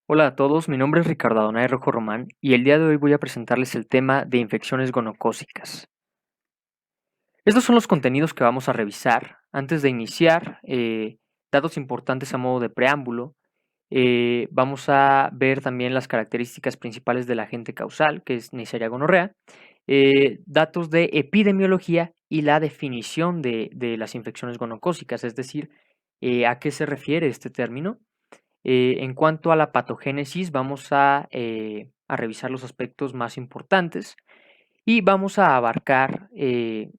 Hola a todos, mi nombre es Ricardo Adonai Rojo Román y el día de hoy voy a presentarles el tema de infecciones gonocócicas. Estos son los contenidos que vamos a revisar. Antes de iniciar, datos importantes a modo de preámbulo. Vamos a ver también las características principales del agente causal, que es Neisseria gonorrea, datos de epidemiología y la definición de las infecciones gonocócicas, es decir, a qué se refiere este término. En cuanto a la patogénesis, vamos a revisar los aspectos más importantes y vamos a abarcar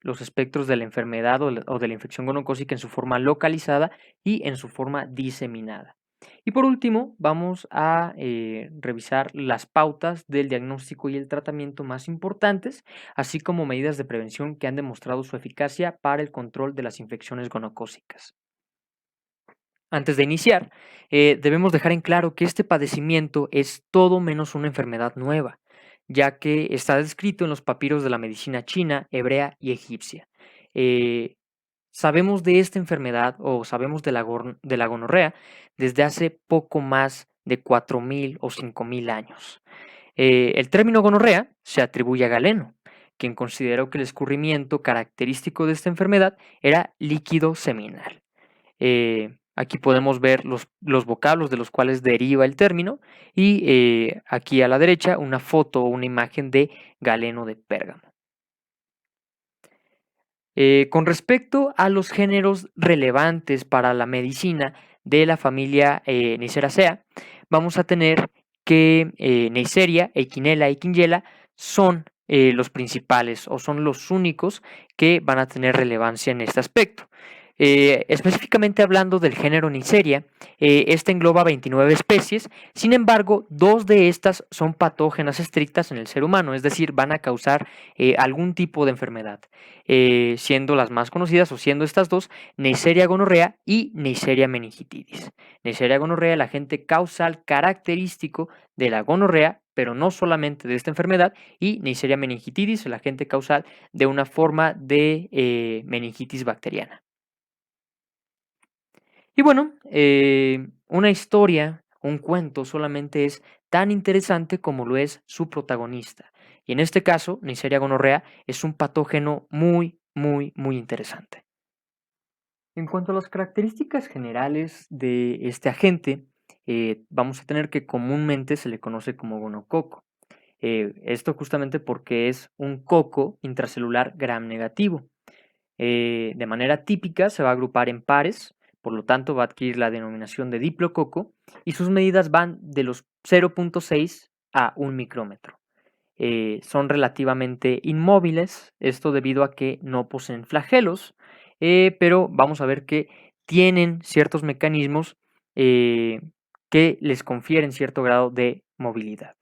los espectros de la enfermedad o de la infección gonocócica en su forma localizada y en su forma diseminada. Y por último, vamos a revisar las pautas del diagnóstico y el tratamiento más importantes, así como medidas de prevención que han demostrado su eficacia para el control de las infecciones gonocócicas. Antes de iniciar, debemos dejar en claro que este padecimiento es todo menos una enfermedad nueva, ya que está descrito en los papiros de la medicina china, hebrea y egipcia. Eh, Sabemos de esta enfermedad o sabemos de la gonorrea desde hace poco más de 4.000 o 5.000 años. El término gonorrea se atribuye a Galeno, quien consideró que el escurrimiento característico de esta enfermedad era líquido seminal. Aquí podemos ver los vocablos de los cuales deriva el término y aquí a la derecha una foto o una imagen de Galeno de Pérgamo. Con respecto a los géneros relevantes para la medicina de la familia Neisseracea, vamos a tener que Neisseria, Eichinella y Quinjela son los principales o son los únicos que van a tener relevancia en este aspecto. Específicamente hablando del género Neisseria, este engloba 29 especies, sin embargo, dos de estas son patógenas estrictas en el ser humano, es decir, van a causar algún tipo de enfermedad, siendo las más conocidas o siendo estas dos Neisseria gonorrea y Neisseria meningitidis. Neisseria gonorrea, el agente causal característico de la gonorrea, pero no solamente de esta enfermedad, y Neisseria meningitidis, el agente causal de una forma de meningitis bacteriana. Y bueno, una historia, un cuento solamente es tan interesante como lo es su protagonista. Y en este caso, Neisseria gonorrea es un patógeno muy, muy, muy interesante. En cuanto a las características generales de este agente, vamos a tener que comúnmente se le conoce como gonococo. Esto justamente porque es un coco intracelular gram negativo. De manera típica se va a agrupar en pares, por lo tanto va a adquirir la denominación de diplococo y sus medidas van de los 0.6 a 1 micrómetro. Son relativamente inmóviles, esto debido a que no poseen flagelos, pero vamos a ver que tienen ciertos mecanismos que les confieren cierto grado de movilidad.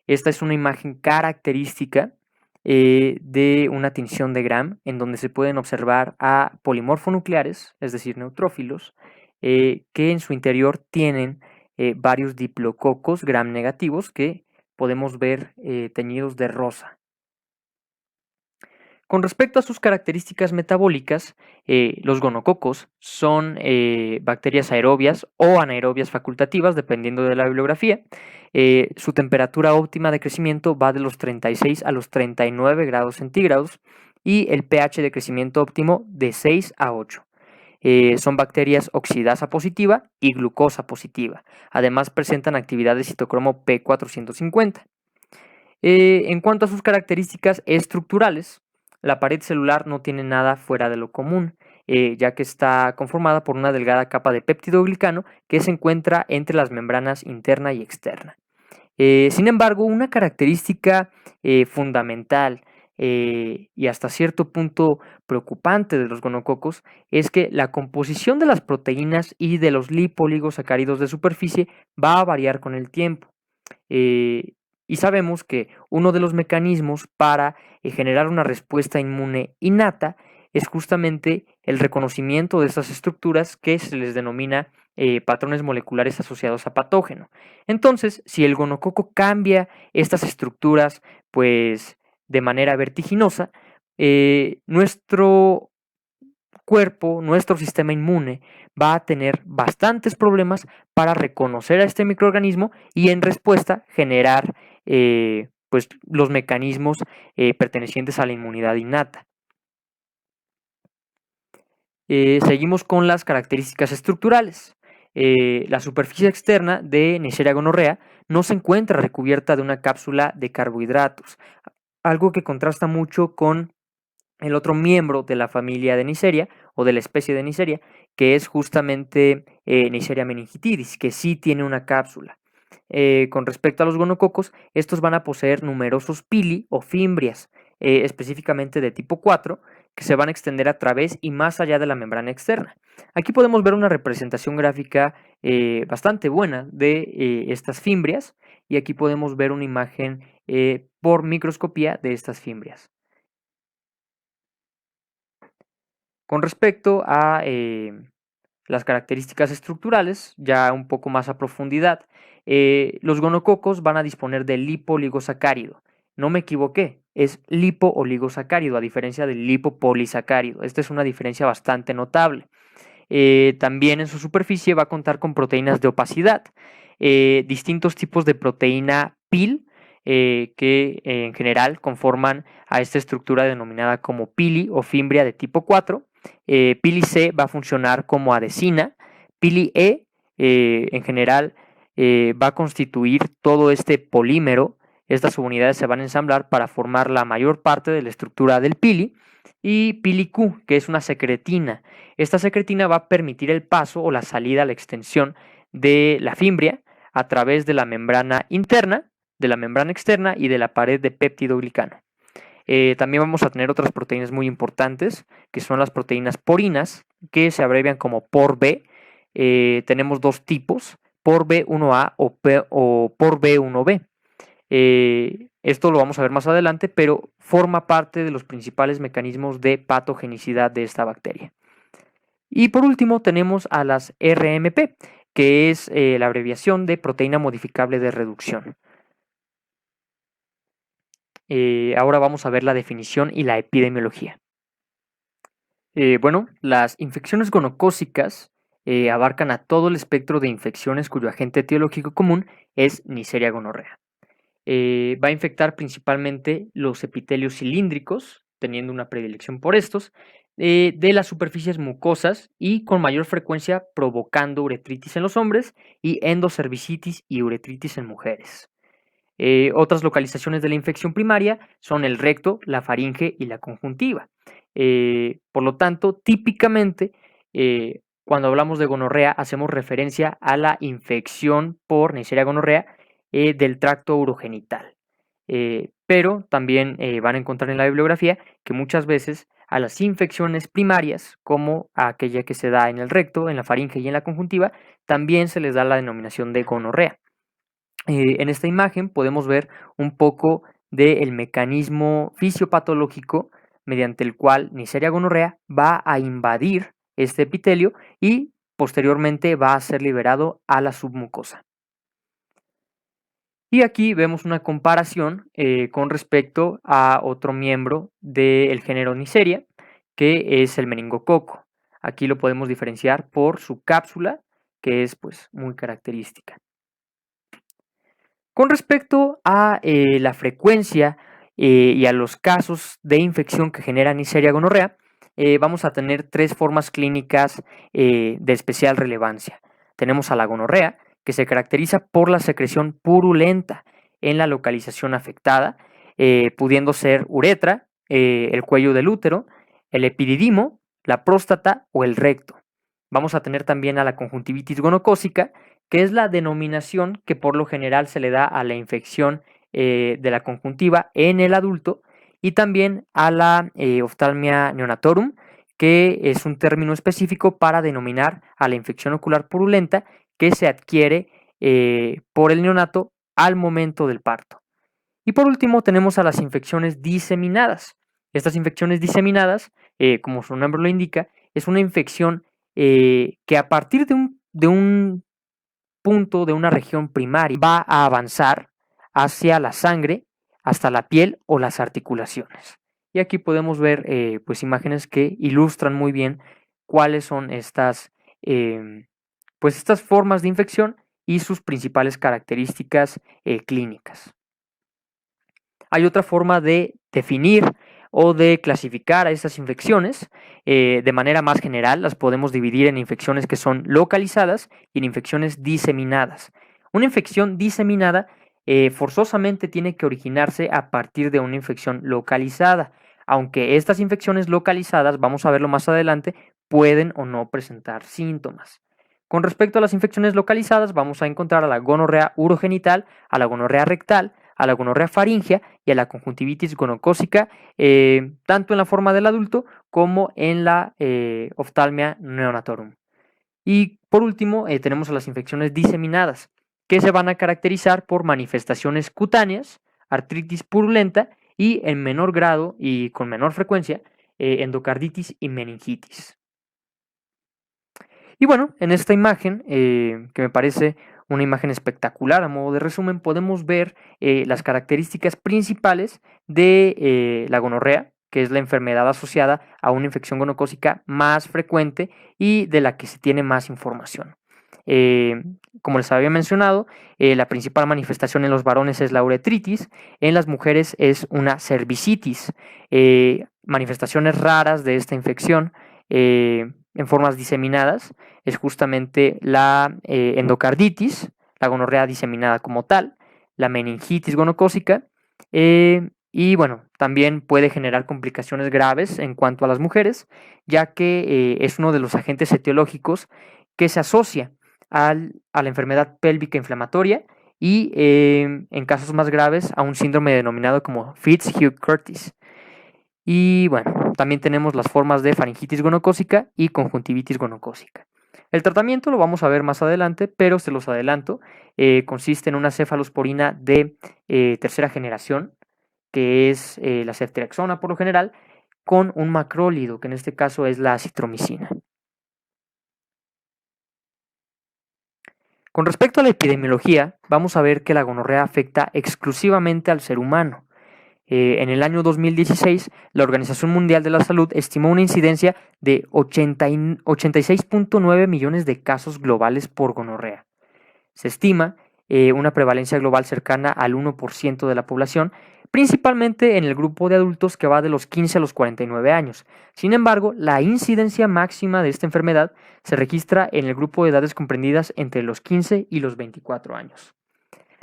Esta es una imagen característica de una tinción de Gram, en donde se pueden observar a polimorfonucleares, es decir, neutrófilos, que en su interior tienen varios diplococos Gram negativos que podemos ver teñidos de rosa. Con respecto a sus características metabólicas, los gonococos son bacterias aerobias o anaerobias facultativas, dependiendo de la bibliografía. Su temperatura óptima de crecimiento va de los 36 a los 39 grados centígrados y el pH de crecimiento óptimo de 6 a 8. Son bacterias oxidasa positiva y glucosa positiva. Además, presentan actividad de citocromo P450. En cuanto a sus características estructurales, la pared celular no tiene nada fuera de lo común, ya que está conformada por una delgada capa de péptidoglicano que se encuentra entre las membranas interna y externa. Sin embargo, una característica fundamental y hasta cierto punto preocupante de los gonococos es que la composición de las proteínas y de los lipoligosacáridos de superficie va a variar con el tiempo. Eh, y sabemos que uno de los mecanismos para generar una respuesta inmune innata es justamente el reconocimiento de estas estructuras que se les denomina patrones moleculares asociados a patógeno. Entonces, si el gonococo cambia estas estructuras, pues de manera vertiginosa, nuestro cuerpo, nuestro sistema inmune, va a tener bastantes problemas para reconocer a este microorganismo y en respuesta generar pues, los mecanismos pertenecientes a la inmunidad innata. Seguimos con las características estructurales. La superficie externa de Neisseria gonorrhea no se encuentra recubierta de una cápsula de carbohidratos, algo que contrasta mucho con el otro miembro de la familia de Neisseria o de la especie de Neisseria, que es justamente Neisseria meningitidis, que sí tiene una cápsula. Con respecto a los gonococos, estos van a poseer numerosos pili o fimbrias, específicamente de tipo 4, que se van a extender a través y más allá de la membrana externa. Aquí podemos ver una representación gráfica bastante buena de estas fimbrias, y aquí podemos ver una imagen por microscopía de estas fimbrias. Con respecto a las características estructurales, ya un poco más a profundidad, los gonococos van a disponer de lipoligosacárido. No me equivoqué, es lipo-oligosacárido, a diferencia del lipopolisacárido. Esta es una diferencia bastante notable. También en su superficie va a contar con proteínas de opacidad, distintos tipos de proteína PIL, que en general conforman a esta estructura denominada como pili o fimbria de tipo 4. Pili C va a funcionar como adesina. Pili E en general va a constituir todo este polímero. Estas subunidades se van a ensamblar para formar la mayor parte de la estructura del pili. Y pili Q, que es una secretina. Esta secretina va a permitir el paso o la salida a la extensión de la fimbria a través de la membrana interna, de la membrana externa y de la pared de péptidoglicano. También vamos a tener otras proteínas muy importantes, que son las proteínas porinas, que se abrevian como PORB. Tenemos dos tipos, PORB1A o PORB1B. Esto lo vamos a ver más adelante, pero forma parte de los principales mecanismos de patogenicidad de esta bacteria. Y por último tenemos a las RMP, que es la abreviación de proteína modificable de reducción. Ahora vamos a ver la definición y la epidemiología. Bueno, las infecciones gonocócicas abarcan a todo el espectro de infecciones cuyo agente etiológico común es Neisseria gonorrhea. Va a infectar principalmente los epitelios cilíndricos, teniendo una predilección por estos, de las superficies mucosas y con mayor frecuencia provocando uretritis en los hombres y endocervicitis y uretritis en mujeres. Otras localizaciones de la infección primaria son el recto, la faringe y la conjuntiva. Por lo tanto, típicamente, cuando hablamos de gonorrea, hacemos referencia a la infección por Neisseria gonorrea del tracto urogenital. Pero también van a encontrar en la bibliografía que muchas veces a las infecciones primarias, como a aquella que se da en el recto, en la faringe y en la conjuntiva, también se les da la denominación de gonorrea. En esta imagen podemos ver un poco del mecanismo fisiopatológico mediante el cual Neisseria gonorrea va a invadir este epitelio y posteriormente va a ser liberado a la submucosa. Y aquí vemos una comparación con respecto a otro miembro del género Neisseria, que es el meningococo. Aquí lo podemos diferenciar por su cápsula, que es pues muy característica. Con respecto a la frecuencia y a los casos de infección que genera Neisseria gonorrea, vamos a tener tres formas clínicas de especial relevancia. Tenemos a la gonorrea, que se caracteriza por la secreción purulenta en la localización afectada, pudiendo ser uretra, el cuello del útero, el epididimo, la próstata o el recto. Vamos a tener también a la conjuntivitis gonocócica, que es la denominación que por lo general se le da a la infección de la conjuntiva en el adulto, y también a la oftalmia neonatorum, que es un término específico para denominar a la infección ocular purulenta que se adquiere por el neonato al momento del parto. Y por último tenemos a las infecciones diseminadas. Estas infecciones diseminadas, como su nombre lo indica, es una infección que a partir de un punto, de una región primaria, va a avanzar hacia la sangre, hasta la piel o las articulaciones. Y aquí podemos ver pues imágenes que ilustran muy bien cuáles son estas pues estas formas de infección y sus principales características clínicas. Hay otra forma de definir o de clasificar a estas infecciones. De manera más general, las podemos dividir en infecciones que son localizadas y en infecciones diseminadas. Una infección diseminada forzosamente tiene que originarse a partir de una infección localizada, aunque estas infecciones localizadas, vamos a verlo más adelante, pueden o no presentar síntomas. Con respecto a las infecciones localizadas, vamos a encontrar a la gonorrea urogenital, a la gonorrea rectal, a la gonorrea faríngea y a la conjuntivitis gonocócica, tanto en la forma del adulto como en la oftalmia neonatorum. Y por último, tenemos a las infecciones diseminadas, que se van a caracterizar por manifestaciones cutáneas, artritis purulenta y en menor grado y con menor frecuencia, endocarditis y meningitis. Y bueno, en esta imagen, que me parece una imagen espectacular, a modo de resumen, podemos ver las características principales de la gonorrea, que es la enfermedad asociada a una infección gonocócica más frecuente y de la que se tiene más información. Como les había mencionado, la principal manifestación en los varones es la uretritis, en las mujeres es una cervicitis. Manifestaciones raras de esta infección en formas diseminadas es justamente la endocarditis, la gonorrea diseminada como tal, la meningitis gonocócica, y bueno, también puede generar complicaciones graves en cuanto a las mujeres, ya que es uno de los agentes etiológicos que se asocia a la enfermedad pélvica inflamatoria y en casos más graves a un síndrome denominado como Fitzhugh-Curtis. Y bueno, también tenemos las formas de faringitis gonocócica y conjuntivitis gonocócica. El tratamiento lo vamos a ver más adelante, pero se los adelanto. Consiste en una cefalosporina de tercera generación, que es la ceftriaxona por lo general, con un macrólido, que en este caso es la acitromicina. Con respecto a la epidemiología, vamos a ver que la gonorrea afecta exclusivamente al ser humano. En el año 2016, la Organización Mundial de la Salud estimó una incidencia de 86.9 millones de casos globales por gonorrea. Se estima una prevalencia global cercana al 1% de la población, principalmente en el grupo de adultos que va de los 15 a los 49 años. Sin embargo, la incidencia máxima de esta enfermedad se registra en el grupo de edades comprendidas entre los 15 y los 24 años.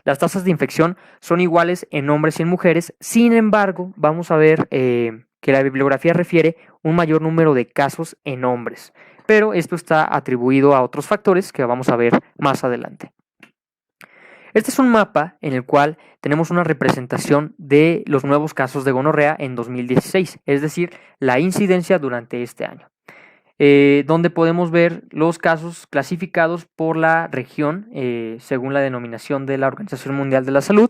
Las tasas de infección son iguales en hombres y en mujeres, sin embargo, vamos a ver que la bibliografía refiere un mayor número de casos en hombres, pero esto está atribuido a otros factores que vamos a ver más adelante. Este es un mapa en el cual tenemos una representación de los nuevos casos de gonorrea en 2016, es decir, la incidencia durante este año. Donde podemos ver los casos clasificados por la región, según la denominación de la Organización Mundial de la Salud.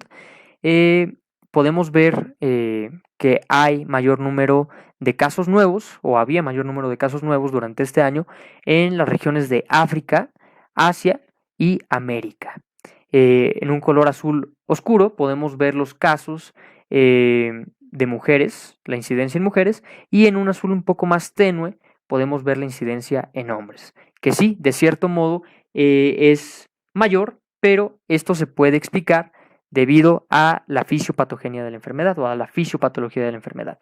Podemos ver que hay mayor número de casos nuevos, o había mayor número de casos nuevos durante este año, en las regiones de África, Asia y América. En un color azul oscuro podemos ver los casos de mujeres, la incidencia en mujeres, y en un azul un poco más tenue podemos ver la incidencia en hombres, que sí, de cierto modo es mayor, pero esto se puede explicar debido a la fisiopatogenia de la enfermedad o a la fisiopatología de la enfermedad.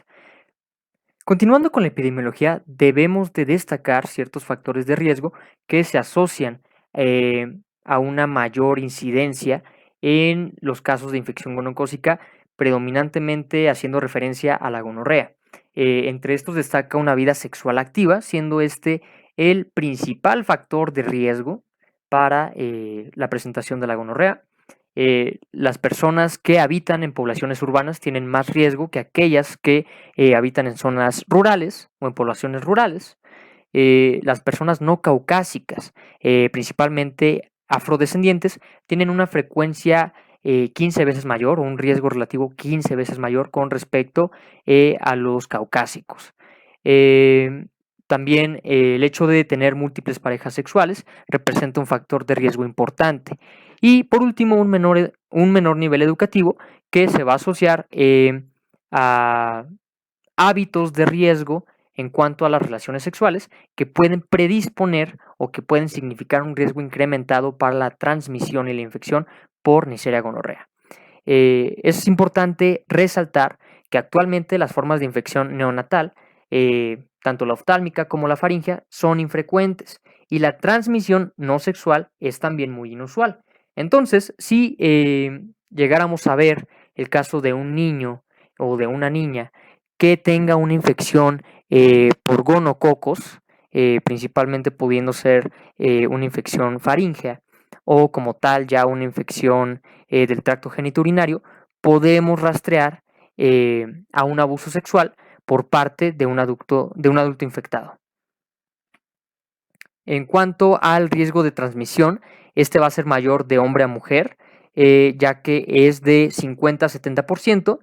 Continuando con la epidemiología, debemos de destacar ciertos factores de riesgo que se asocian a una mayor incidencia en los casos de infección gonocócica, predominantemente haciendo referencia a la gonorrea. Entre estos destaca una vida sexual activa, siendo este el principal factor de riesgo para la presentación de la gonorrea. Las personas que habitan en poblaciones urbanas tienen más riesgo que aquellas que habitan en zonas rurales o en poblaciones rurales. Las personas no caucásicas, principalmente afrodescendientes, tienen una frecuencia 15 veces mayor o un riesgo relativo 15 veces mayor con respecto a los caucásicos. También el hecho de tener múltiples parejas sexuales representa un factor de riesgo importante. Y por último, un menor nivel educativo que se va a asociar a hábitos de riesgo en cuanto a las relaciones sexuales que pueden predisponer o que pueden significar un riesgo incrementado para la transmisión y la infección por Neisseria gonorrea. Es importante resaltar que actualmente las formas de infección neonatal, tanto la oftálmica como la faríngea, son infrecuentes y la transmisión no sexual es también muy inusual. Entonces, si llegáramos a ver el caso de un niño o de una niña que tenga una infección por gonococos, principalmente pudiendo ser una infección faríngea o como tal ya una infección del tracto genitourinario, podemos rastrear a un abuso sexual por parte de un adulto infectado. En cuanto al riesgo de transmisión, este va a ser mayor de hombre a mujer, ya que es de 50 a 70%,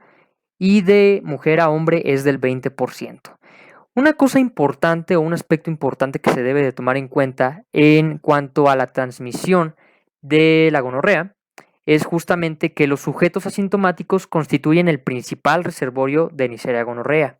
y de mujer a hombre es del 20%. Una cosa importante o un aspecto importante que se debe de tomar en cuenta en cuanto a la transmisión de la gonorrea es justamente que los sujetos asintomáticos constituyen el principal reservorio de Neisseria gonorrea.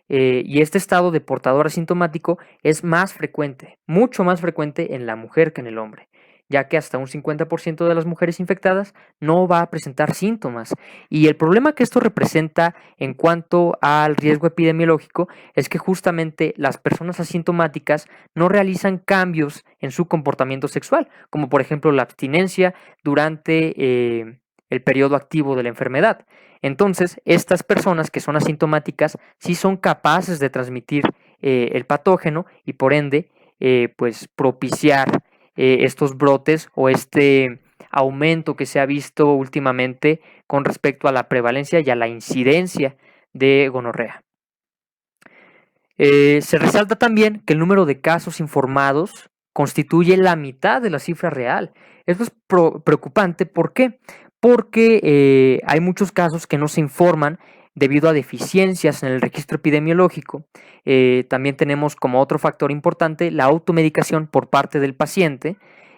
Y este estado de portador asintomático es más frecuente, mucho más frecuente en la mujer que en el hombre, ya que hasta un 50% de las mujeres infectadas no va a presentar síntomas. Y el problema que esto representa en cuanto al riesgo epidemiológico es que justamente las personas asintomáticas no realizan cambios en su comportamiento sexual, como por ejemplo la abstinencia durante el periodo activo de la enfermedad. Entonces, estas personas que son asintomáticas sí son capaces de transmitir el patógeno y por ende, pues propiciar estos brotes o este aumento que se ha visto últimamente con respecto a la prevalencia y a la incidencia de gonorrea. Se resalta también que el número de casos informados constituye la mitad de la cifra real. Esto es preocupante. ¿Por qué? Porque hay muchos casos que no se informan debido a deficiencias en el registro epidemiológico. También tenemos como otro factor importante la automedicación por parte del paciente.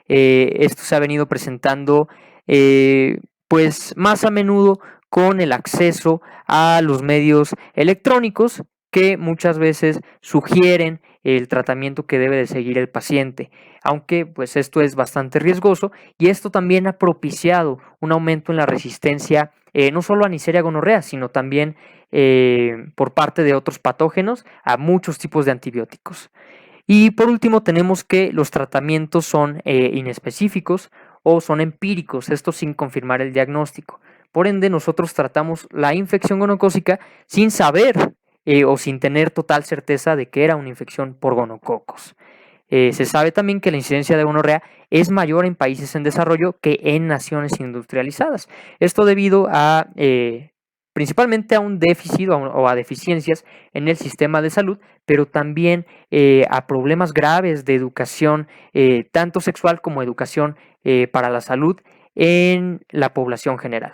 Esto se ha venido presentando pues más a menudo con el acceso a los medios electrónicos que muchas veces sugieren el tratamiento que debe de seguir el paciente, aunque pues esto es bastante riesgoso y esto también ha propiciado un aumento en la resistencia no solo a Neisseria gonorrea, sino también por parte de otros patógenos a muchos tipos de antibióticos. Y por último tenemos que los tratamientos son inespecíficos o son empíricos, esto sin confirmar el diagnóstico. Por ende, nosotros tratamos la infección gonocócica sin saber o sin tener total certeza de que era una infección por gonococos. Se sabe también que la incidencia de gonorrea es mayor en países en desarrollo que en naciones industrializadas. Esto debido a principalmente a un déficit o a deficiencias en el sistema de salud, pero también a problemas graves de educación, tanto sexual como educación para la salud en la población general.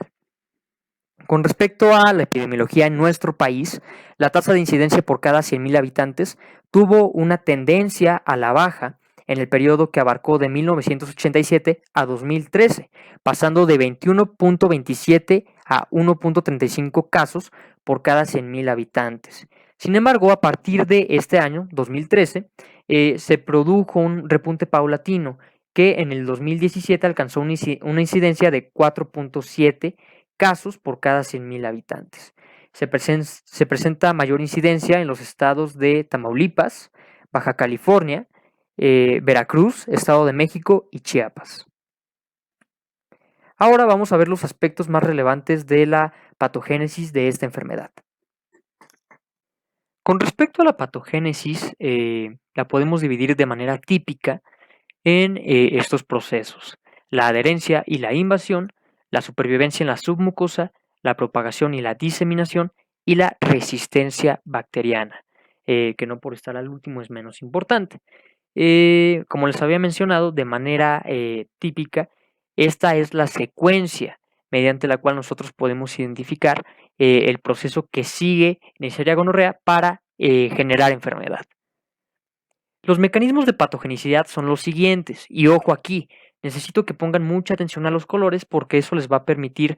Con respecto a la epidemiología en nuestro país, la tasa de incidencia por cada 100.000 habitantes tuvo una tendencia a la baja en el periodo que abarcó de 1987 a 2013, pasando de 21.27 a 1.35 casos por cada 100.000 habitantes. Sin embargo, a partir de este año, 2013, se produjo un repunte paulatino que en el 2017 alcanzó una incidencia de 4.7 casos por cada 100.000 habitantes. Se presenta mayor incidencia en los estados de Tamaulipas, Baja California, Veracruz, Estado de México y Chiapas. Ahora vamos a ver los aspectos más relevantes de la patogénesis de esta enfermedad. Con respecto a la patogénesis, la podemos dividir de manera típica en estos procesos: la adherencia y la invasión, la supervivencia en la submucosa, la propagación y la diseminación y la resistencia bacteriana, que no por estar al último es menos importante. Como les había mencionado, de manera típica, esta es la secuencia mediante la cual nosotros podemos identificar el proceso que sigue Neisseria gonorrea para generar enfermedad. Los mecanismos de patogenicidad son los siguientes, y ojo aquí, necesito que pongan mucha atención a los colores porque eso les va a permitir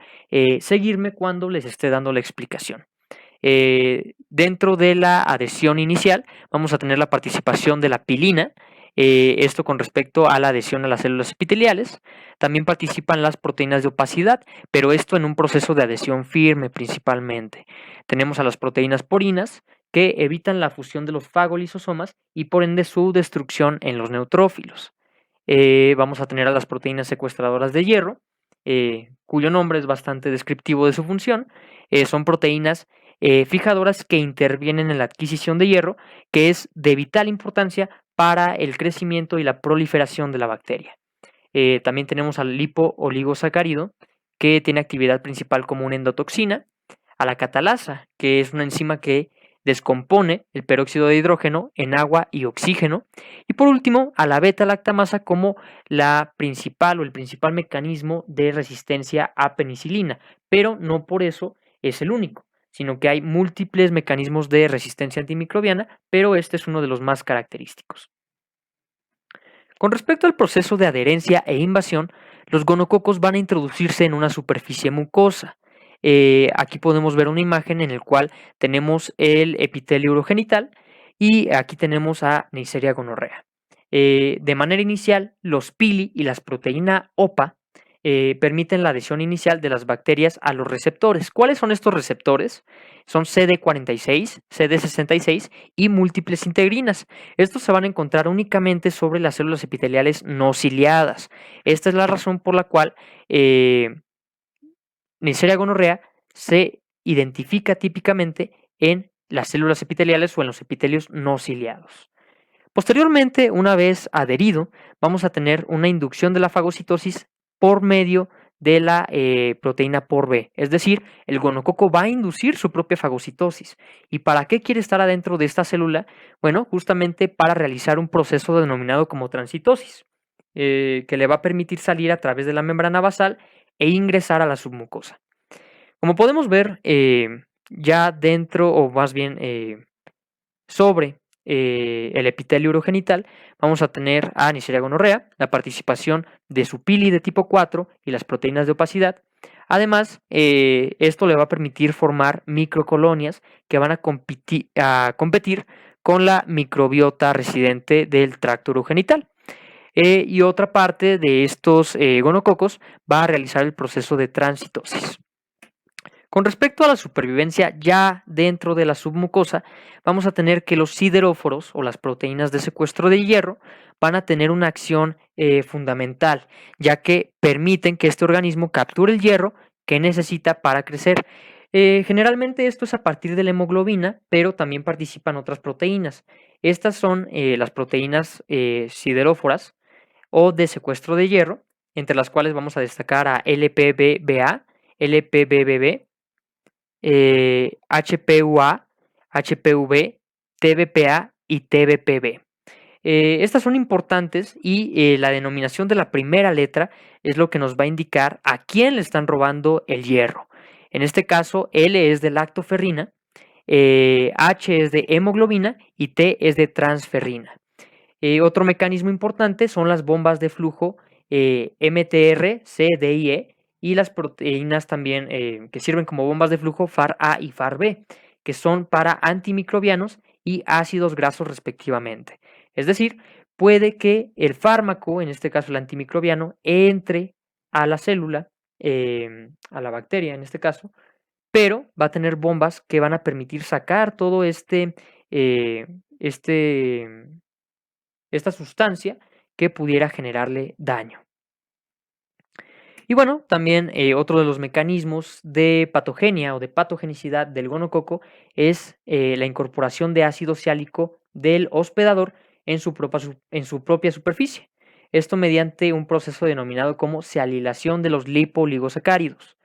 seguirme cuando les esté dando la explicación. Dentro de la adhesión inicial vamos a tener la participación de la pilina, esto con respecto a la adhesión a las células epiteliales. También participan las proteínas de opacidad, pero esto en un proceso de adhesión firme principalmente. Tenemos a las proteínas porinas, que evitan la fusión de los fagolisosomas y por ende su destrucción en los neutrófilos. Vamos a tener a las proteínas secuestradoras de hierro, cuyo nombre es bastante descriptivo de su función. Son proteínas fijadoras que intervienen en la adquisición de hierro, que es de vital importancia para el crecimiento y la proliferación de la bacteria. También tenemos al lipo-oligosacárido, que tiene actividad principal como una endotoxina, a la catalasa, que es una enzima que descompone el peróxido de hidrógeno en agua y oxígeno, y por último a la beta-lactamasa como la principal o el principal mecanismo de resistencia a penicilina, pero no por eso es el único, sino que hay múltiples mecanismos de resistencia antimicrobiana, pero este es uno de los más característicos. Con respecto al proceso de adherencia e invasión, los gonococos van a introducirse en una superficie mucosa. Aquí podemos ver una imagen en la cual tenemos el epitelio urogenital y aquí tenemos a Neisseria gonorrea. De manera inicial, los pili y las proteínas OPA permiten la adhesión inicial de las bacterias a los receptores. ¿Cuáles son estos receptores? Son CD46, CD66 y múltiples integrinas. Estos se van a encontrar únicamente sobre las células epiteliales no ciliadas. Esta es la razón por la cual Neisseria gonorrea se identifica típicamente en las células epiteliales o en los epitelios no ciliados. Posteriormente, una vez adherido, vamos a tener una inducción de la fagocitosis por medio de la proteína por B. Es decir, el gonococo va a inducir su propia fagocitosis. ¿Y para qué quiere estar adentro de esta célula? Bueno, justamente para realizar un proceso denominado como transitosis, que le va a permitir salir a través de la membrana basal e ingresar a la submucosa. Como podemos ver, ya dentro, o más bien sobre el epitelio urogenital, vamos a tener a Neisseria gonorrea, la participación de su pili de tipo 4 y las proteínas de opacidad. Además, esto le va a permitir formar microcolonias que van a competir con la microbiota residente del tracto urogenital. Y otra parte de estos gonococos va a realizar el proceso de transitosis. Con respecto a la supervivencia ya dentro de la submucosa, vamos a tener que los sideróforos o las proteínas de secuestro de hierro van a tener una acción fundamental, ya que permiten que este organismo capture el hierro que necesita para crecer. Generalmente esto es a partir de la hemoglobina, pero también participan otras proteínas. Estas son las proteínas sideróforas o de secuestro de hierro, entre las cuales vamos a destacar a LPBBA, LPBBB, HPUA, HPV, TBPA y TBPB. Estas son importantes y la denominación de la primera letra es lo que nos va a indicar a quién le están robando el hierro. En este caso, L es de lactoferrina, H es de hemoglobina y T es de transferrina. Otro mecanismo importante son las bombas de flujo MTR, C, D y E, y las proteínas también que sirven como bombas de flujo FAR-A y FAR-B, que son para antimicrobianos y ácidos grasos respectivamente. Es decir, puede que el fármaco, en este caso el antimicrobiano, entre a la célula, a la bacteria en este caso, pero va a tener bombas que van a permitir sacar todo esta sustancia que pudiera generarle daño. Y bueno, también otro de los mecanismos de patogenia o de patogenicidad del gonococo es la incorporación de ácido ciálico del hospedador en su propia superficie. Esto mediante un proceso denominado como sialilación de los lipoligosacáridos.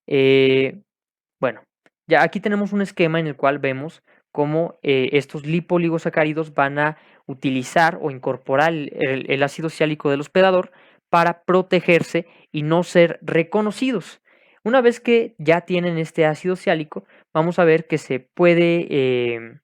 Bueno, ya aquí tenemos un esquema en el cual vemos cómo estos lipoligosacáridos van a utilizar o incorporar el ácido ciálico del hospedador para protegerse y no ser reconocidos. Una vez que ya tienen este ácido ciálico, vamos a ver que se puede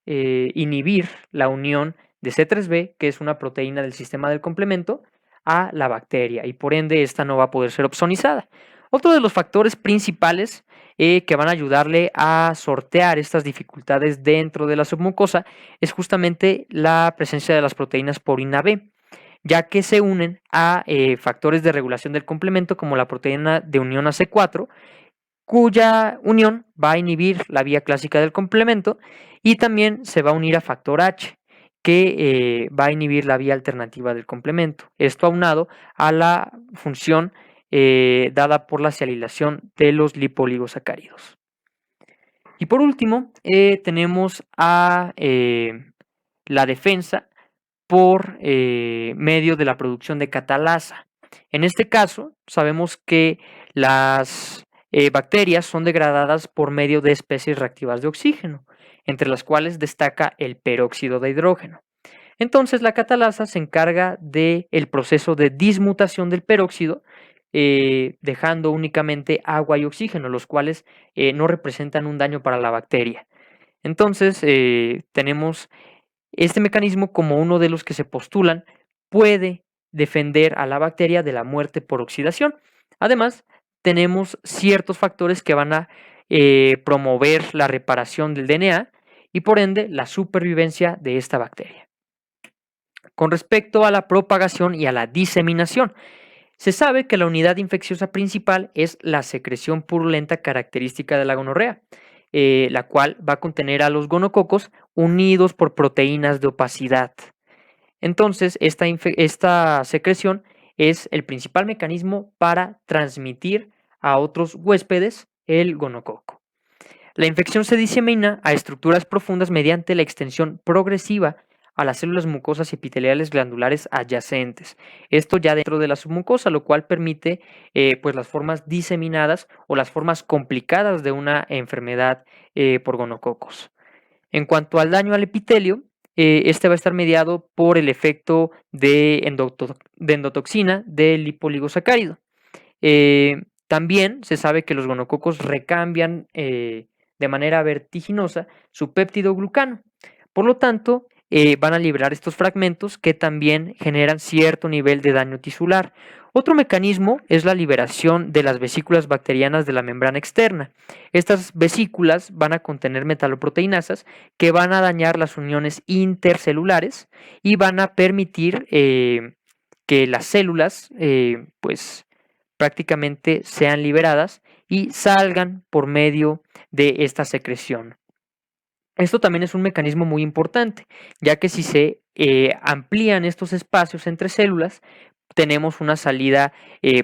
inhibir la unión de C3b, que es una proteína del sistema del complemento, a la bacteria y por ende esta no va a poder ser opsonizada. Otro de los factores principales que van a ayudarle a sortear estas dificultades dentro de la submucosa es justamente la presencia de las proteínas porina B, ya que se unen a factores de regulación del complemento como la proteína de unión AC4, cuya unión va a inhibir la vía clásica del complemento, y también se va a unir a factor H, que va a inhibir la vía alternativa del complemento. Esto aunado a la función dada por la sialilación de los lipoligosacáridos. Y por último, tenemos a la defensa por medio de la producción de catalasa. En este caso, sabemos que las bacterias son degradadas por medio de especies reactivas de oxígeno, entre las cuales destaca el peróxido de hidrógeno. Entonces, la catalasa se encarga del proceso de dismutación del peróxido, dejando únicamente agua y oxígeno, los cuales no representan un daño para la bacteria. Entonces, tenemos este mecanismo como uno de los que se postulan puede defender a la bacteria de la muerte por oxidación. Además, tenemos ciertos factores que van a promover la reparación del DNA y por ende la supervivencia de esta bacteria. Con respecto a la propagación y a la diseminación, se sabe que la unidad infecciosa principal es la secreción purulenta característica de la gonorrea, la cual va a contener a los gonococos unidos por proteínas de opacidad. Entonces, esta secreción es el principal mecanismo para transmitir a otros huéspedes el gonococo. La infección se disemina a estructuras profundas mediante la extensión progresiva a las células mucosas epiteliales glandulares adyacentes. Esto ya dentro de la submucosa, lo cual permite pues las formas diseminadas o las formas complicadas de una enfermedad por gonococos. En cuanto al daño al epitelio, este va a estar mediado por el efecto de endotoxina del lipoligosacárido. También se sabe que los gonococos recambian de manera vertiginosa su péptido glucano. Por lo tanto, van a liberar estos fragmentos que también generan cierto nivel de daño tisular. Otro mecanismo es la liberación de las vesículas bacterianas de la membrana externa. Estas vesículas van a contener metaloproteinasas que van a dañar las uniones intercelulares y van a permitir que las células pues prácticamente sean liberadas y salgan por medio de esta secreción. Esto también es un mecanismo muy importante, ya que si se amplían estos espacios entre células, tenemos una salida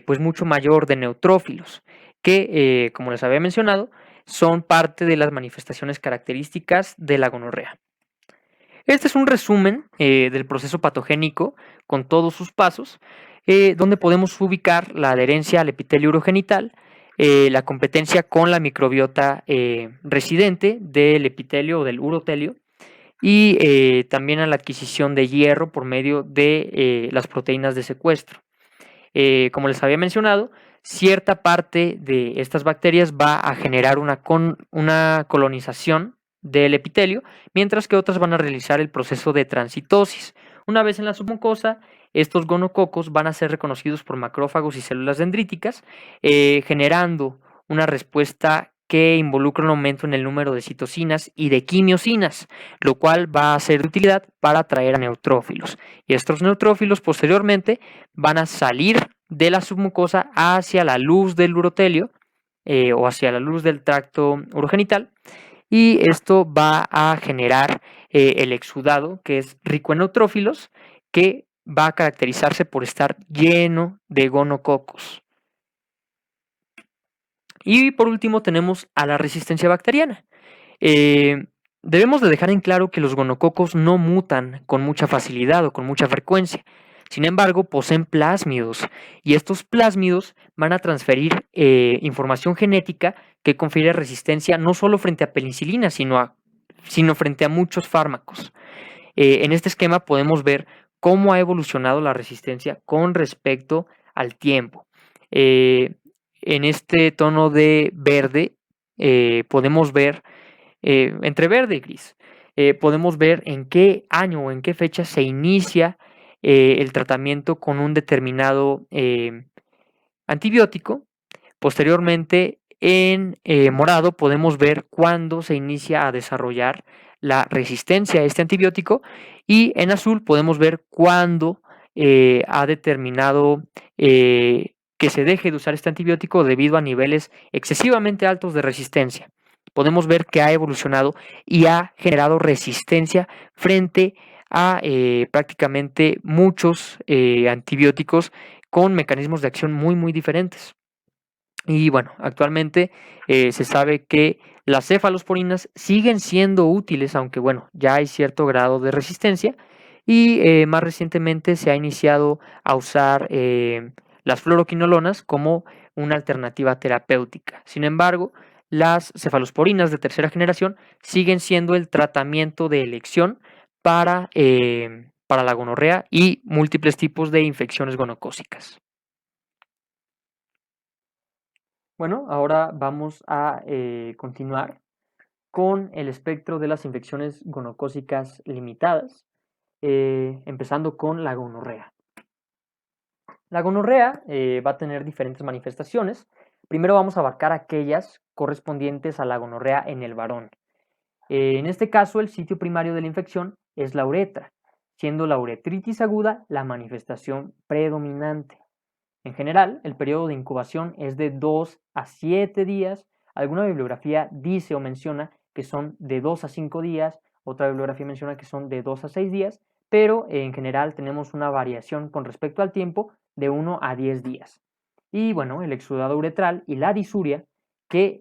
pues mucho mayor de neutrófilos, que como les había mencionado, son parte de las manifestaciones características de la gonorrea. Este es un resumen del proceso patogénico con todos sus pasos, donde podemos ubicar la adherencia al epitelio urogenital, la competencia con la microbiota residente del epitelio o del urotelio y también a la adquisición de hierro por medio de las proteínas de secuestro. Como les había mencionado, cierta parte de estas bacterias va a generar una colonización del epitelio, mientras que otras van a realizar el proceso de transitosis. Una vez en la submucosa, estos gonococos van a ser reconocidos por macrófagos y células dendríticas, generando una respuesta que involucra un aumento en el número de citocinas y de quimiosinas, lo cual va a ser de utilidad para atraer a neutrófilos. Y estos neutrófilos posteriormente van a salir de la submucosa hacia la luz del urotelio o hacia la luz del tracto urogenital, y esto va a generar el exudado, que es rico en neutrófilos, que va a caracterizarse por estar lleno de gonococos. Y por último tenemos a la resistencia bacteriana. Debemos de dejar en claro que los gonococos no mutan con mucha facilidad o con mucha frecuencia. Sin embargo, poseen plásmidos y estos plásmidos van a transferir información genética que confiere resistencia no solo frente a penicilina, sino frente a muchos fármacos. En este esquema podemos ver cómo ha evolucionado la resistencia con respecto al tiempo. En este tono de verde podemos ver, entre verde y gris, podemos ver en qué año o en qué fecha se inicia el tratamiento con un determinado antibiótico, Posteriormente, en morado podemos ver cuándo se inicia a desarrollar la resistencia a este antibiótico, y en azul podemos ver cuándo ha determinado que se deje de usar este antibiótico debido a niveles excesivamente altos de resistencia. Podemos ver que ha evolucionado y ha generado resistencia frente a prácticamente muchos antibióticos con mecanismos de acción muy diferentes. Y bueno, actualmente se sabe que las cefalosporinas siguen siendo útiles, aunque bueno, ya hay cierto grado de resistencia, y más recientemente se ha iniciado a usar las fluoroquinolonas como una alternativa terapéutica. Sin embargo, las cefalosporinas de tercera generación siguen siendo el tratamiento de elección para la gonorrea y múltiples tipos de infecciones gonocócicas. Bueno, ahora vamos a continuar con el espectro de las infecciones gonocócicas limitadas, empezando con la gonorrea. La gonorrea va a tener diferentes manifestaciones. Primero vamos a abarcar aquellas correspondientes a la gonorrea en el varón. En este caso, el sitio primario de la infección es la uretra, siendo la uretritis aguda la manifestación predominante. En general, el periodo de incubación es de 2 a 7 días. Alguna bibliografía dice o menciona que son de 2 a 5 días, otra bibliografía menciona que son de 2 a 6 días, pero en general tenemos una variación con respecto al tiempo de 1 a 10 días. Y bueno, el exudado uretral y la disuria, que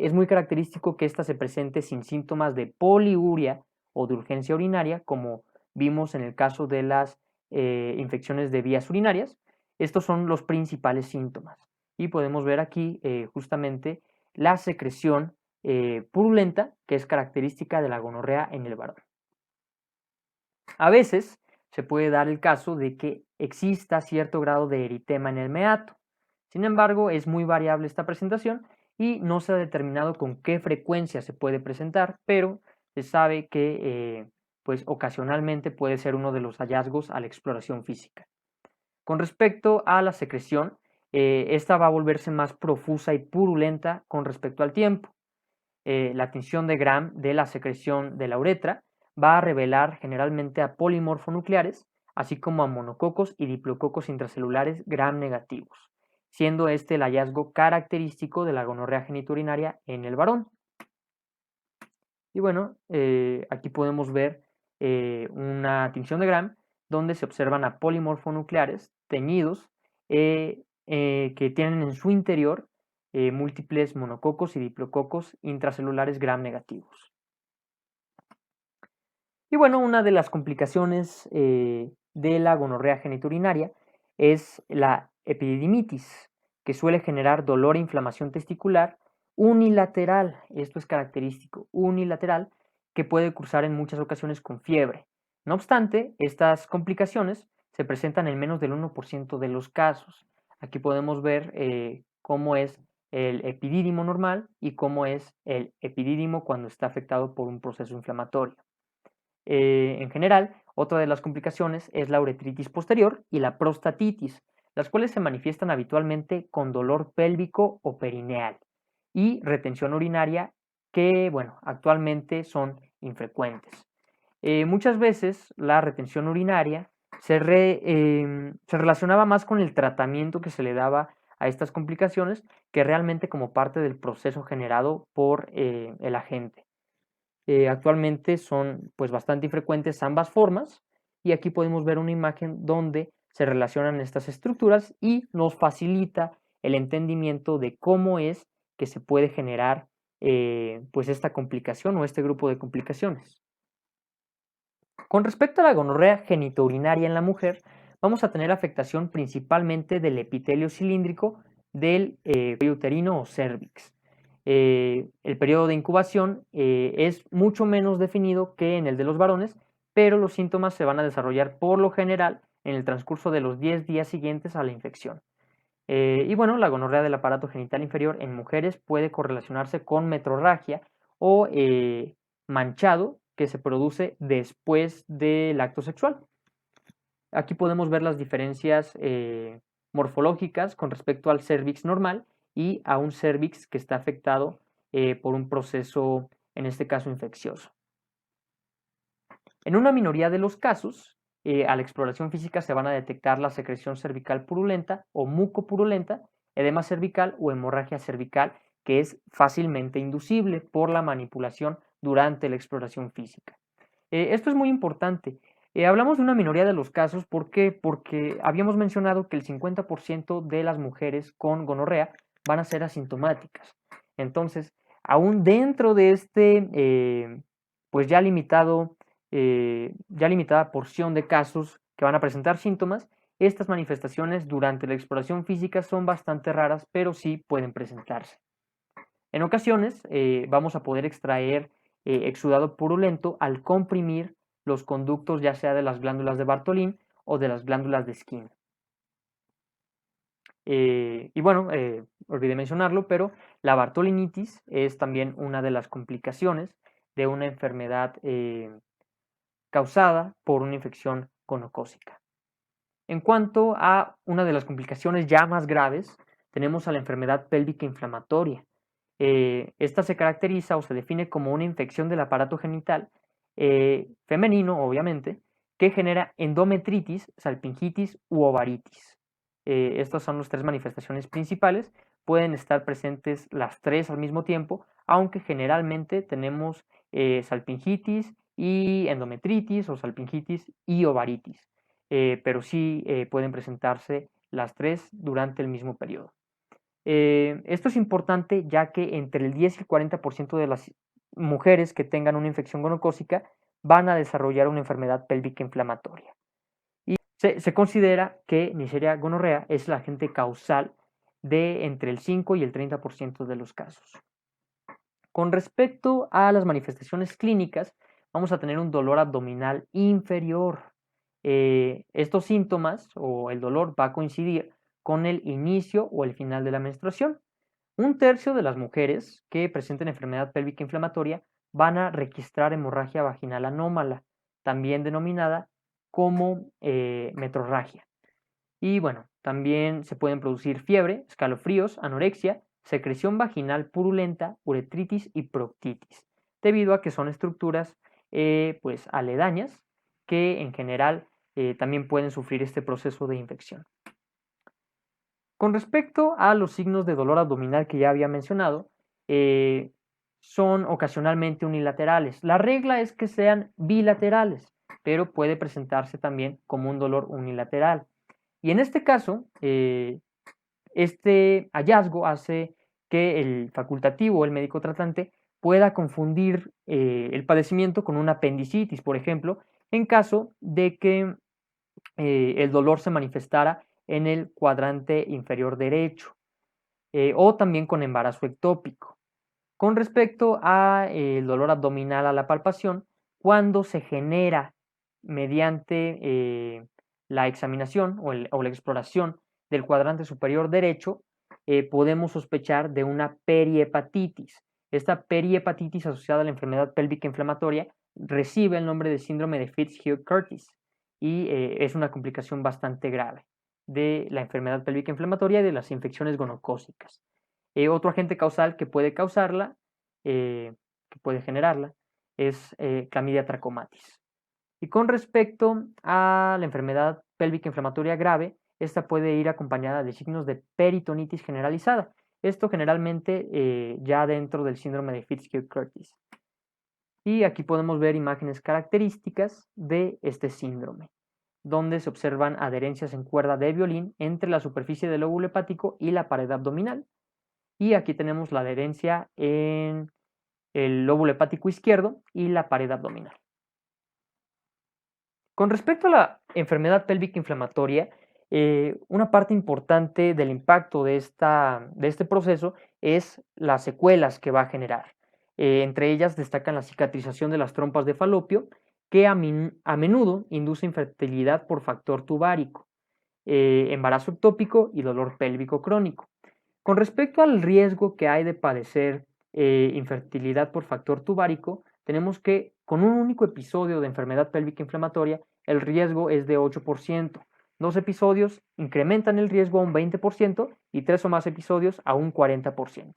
es muy característico que ésta se presente sin síntomas de poliuria o de urgencia urinaria, como vimos en el caso de las infecciones de vías urinarias. Estos son los principales síntomas y podemos ver aquí justamente la secreción purulenta, que es característica de la gonorrea en el varón. A veces se puede dar el caso de que exista cierto grado de eritema en el meato. Sin embargo, es muy variable esta presentación y no se ha determinado con qué frecuencia se puede presentar, pero se sabe que pues ocasionalmente puede ser uno de los hallazgos a la exploración física. Con respecto a la secreción, esta va a volverse más profusa y purulenta con respecto al tiempo. La tinción de Gram de la secreción de la uretra va a revelar generalmente a polimorfonucleares, así como a monococos y diplococos intracelulares Gram negativos, siendo este el hallazgo característico de la gonorrea genitourinaria en el varón. Y bueno, aquí podemos ver una tinción de Gram donde se observan a polimorfonucleares teñidos que tienen en su interior múltiples monococos y diplococos intracelulares Gram negativos. Y bueno, una de las complicaciones de la gonorrea genitourinaria es la epididimitis, que suele generar dolor e inflamación testicular unilateral. Esto es característico, unilateral, que puede cursar en muchas ocasiones con fiebre. No obstante, estas complicaciones se presentan en menos del 1% de los casos. Aquí podemos ver cómo es el epidídimo normal y cómo es el epidídimo cuando está afectado por un proceso inflamatorio. En general, otra de las complicaciones es la uretritis posterior y la prostatitis, las cuales se manifiestan habitualmente con dolor pélvico o perineal y retención urinaria que, bueno, actualmente son infrecuentes. Muchas veces la retención urinaria se relacionaba más con el tratamiento que se le daba a estas complicaciones que realmente como parte del proceso generado por el agente. Actualmente son pues bastante frecuentes ambas formas y aquí podemos ver una imagen donde se relacionan estas estructuras y nos facilita el entendimiento de cómo es que se puede generar pues esta complicación o este grupo de complicaciones. Con respecto a la gonorrea genitourinaria en la mujer, vamos a tener afectación principalmente del epitelio cilíndrico del cuello uterino o cervix. El periodo de incubación es mucho menos definido que en el de los varones, pero los síntomas se van a desarrollar por lo general en el transcurso de los 10 días siguientes a la infección. Y bueno, la gonorrea del aparato genital inferior en mujeres puede correlacionarse con metrorragia o manchado que se produce después del acto sexual. Aquí podemos ver las diferencias morfológicas con respecto al cervix normal y a un cérvix que está afectado por un proceso, en este caso, infeccioso. En una minoría de los casos, a la exploración física se van a detectar la secreción cervical purulenta o mucopurulenta, edema cervical o hemorragia cervical, que es fácilmente inducible por la manipulación durante la exploración física. Esto es muy importante. Hablamos de una minoría de los casos, ¿por qué? Porque habíamos mencionado que el 50% de las mujeres con gonorrea van a ser asintomáticas. Entonces, aún dentro de pues ya limitada porción de casos que van a presentar síntomas, estas manifestaciones durante la exploración física son bastante raras, pero sí pueden presentarse. En ocasiones vamos a poder extraer exudado purulento al comprimir los conductos ya sea de las glándulas de Bartholin o de las glándulas de Skin. Y bueno, olvidé mencionarlo, pero la bartolinitis es también una de las complicaciones de una enfermedad causada por una infección gonocócica. En cuanto a una de las complicaciones ya más graves, tenemos a la enfermedad pélvica inflamatoria. Esta se caracteriza o se define como una infección del aparato genital femenino, obviamente, que genera endometritis, salpingitis u ovaritis. Estas son las tres manifestaciones principales. Pueden estar presentes las tres al mismo tiempo, aunque generalmente tenemos salpingitis y endometritis o salpingitis y ovaritis, pero sí pueden presentarse las tres durante el mismo periodo. Esto es importante ya que entre el 10 y el 40% de las mujeres que tengan una infección gonocócica van a desarrollar una enfermedad pélvica inflamatoria. Y se considera que Neisseria gonorrea es el agente causal de entre el 5 y el 30% de los casos. Con respecto a las manifestaciones clínicas, vamos a tener un dolor abdominal inferior. Estos síntomas o el dolor va a coincidir con el inicio o el final de la menstruación. Un tercio de las mujeres que presenten enfermedad pélvica inflamatoria van a registrar hemorragia vaginal anómala, también denominada como metrorragia. Y bueno, también se pueden producir fiebre, escalofríos, anorexia, secreción vaginal purulenta, uretritis y proctitis, debido a que son estructuras pues aledañas que en general también pueden sufrir este proceso de infección. Con respecto a los signos de dolor abdominal que ya había mencionado, son ocasionalmente unilaterales. La regla es que sean bilaterales, pero puede presentarse también como un dolor unilateral. Y en este caso, este hallazgo hace que el facultativo, el médico tratante, pueda confundir el padecimiento con una apendicitis, por ejemplo, en caso de que el dolor se manifestara en el cuadrante inferior derecho o también con embarazo ectópico. Con respecto al dolor abdominal a la palpación, cuando se genera mediante la examinación o la exploración del cuadrante superior derecho, podemos sospechar de una perihepatitis. Esta perihepatitis asociada a la enfermedad pélvica inflamatoria recibe el nombre de síndrome de Fitzhugh-Curtis y es una complicación bastante grave de la enfermedad pélvica inflamatoria y de las infecciones gonocócicas. Otro agente causal que puede causarla, que puede generarla, es Clamidia trachomatis. Y con respecto a la enfermedad pélvica inflamatoria grave, esta puede ir acompañada de signos de peritonitis generalizada. Esto generalmente ya dentro del síndrome de Fitzhugh-Curtis. Y aquí podemos ver imágenes características de este síndrome, donde se observan adherencias en cuerda de violín entre la superficie del lóbulo hepático y la pared abdominal. Y aquí tenemos la adherencia en el lóbulo hepático izquierdo y la pared abdominal. Con respecto a la enfermedad pélvica inflamatoria, una parte importante del impacto de este proceso es las secuelas que va a generar. Entre ellas destacan la cicatrización de las trompas de falopio, que a menudo induce infertilidad por factor tubárico, embarazo ectópico y dolor pélvico crónico. Con respecto al riesgo que hay de padecer infertilidad por factor tubárico, tenemos que con un único episodio de enfermedad pélvica inflamatoria, el riesgo es de 8%, 2 episodios incrementan el riesgo a un 20% y 3 o más episodios a un 40%.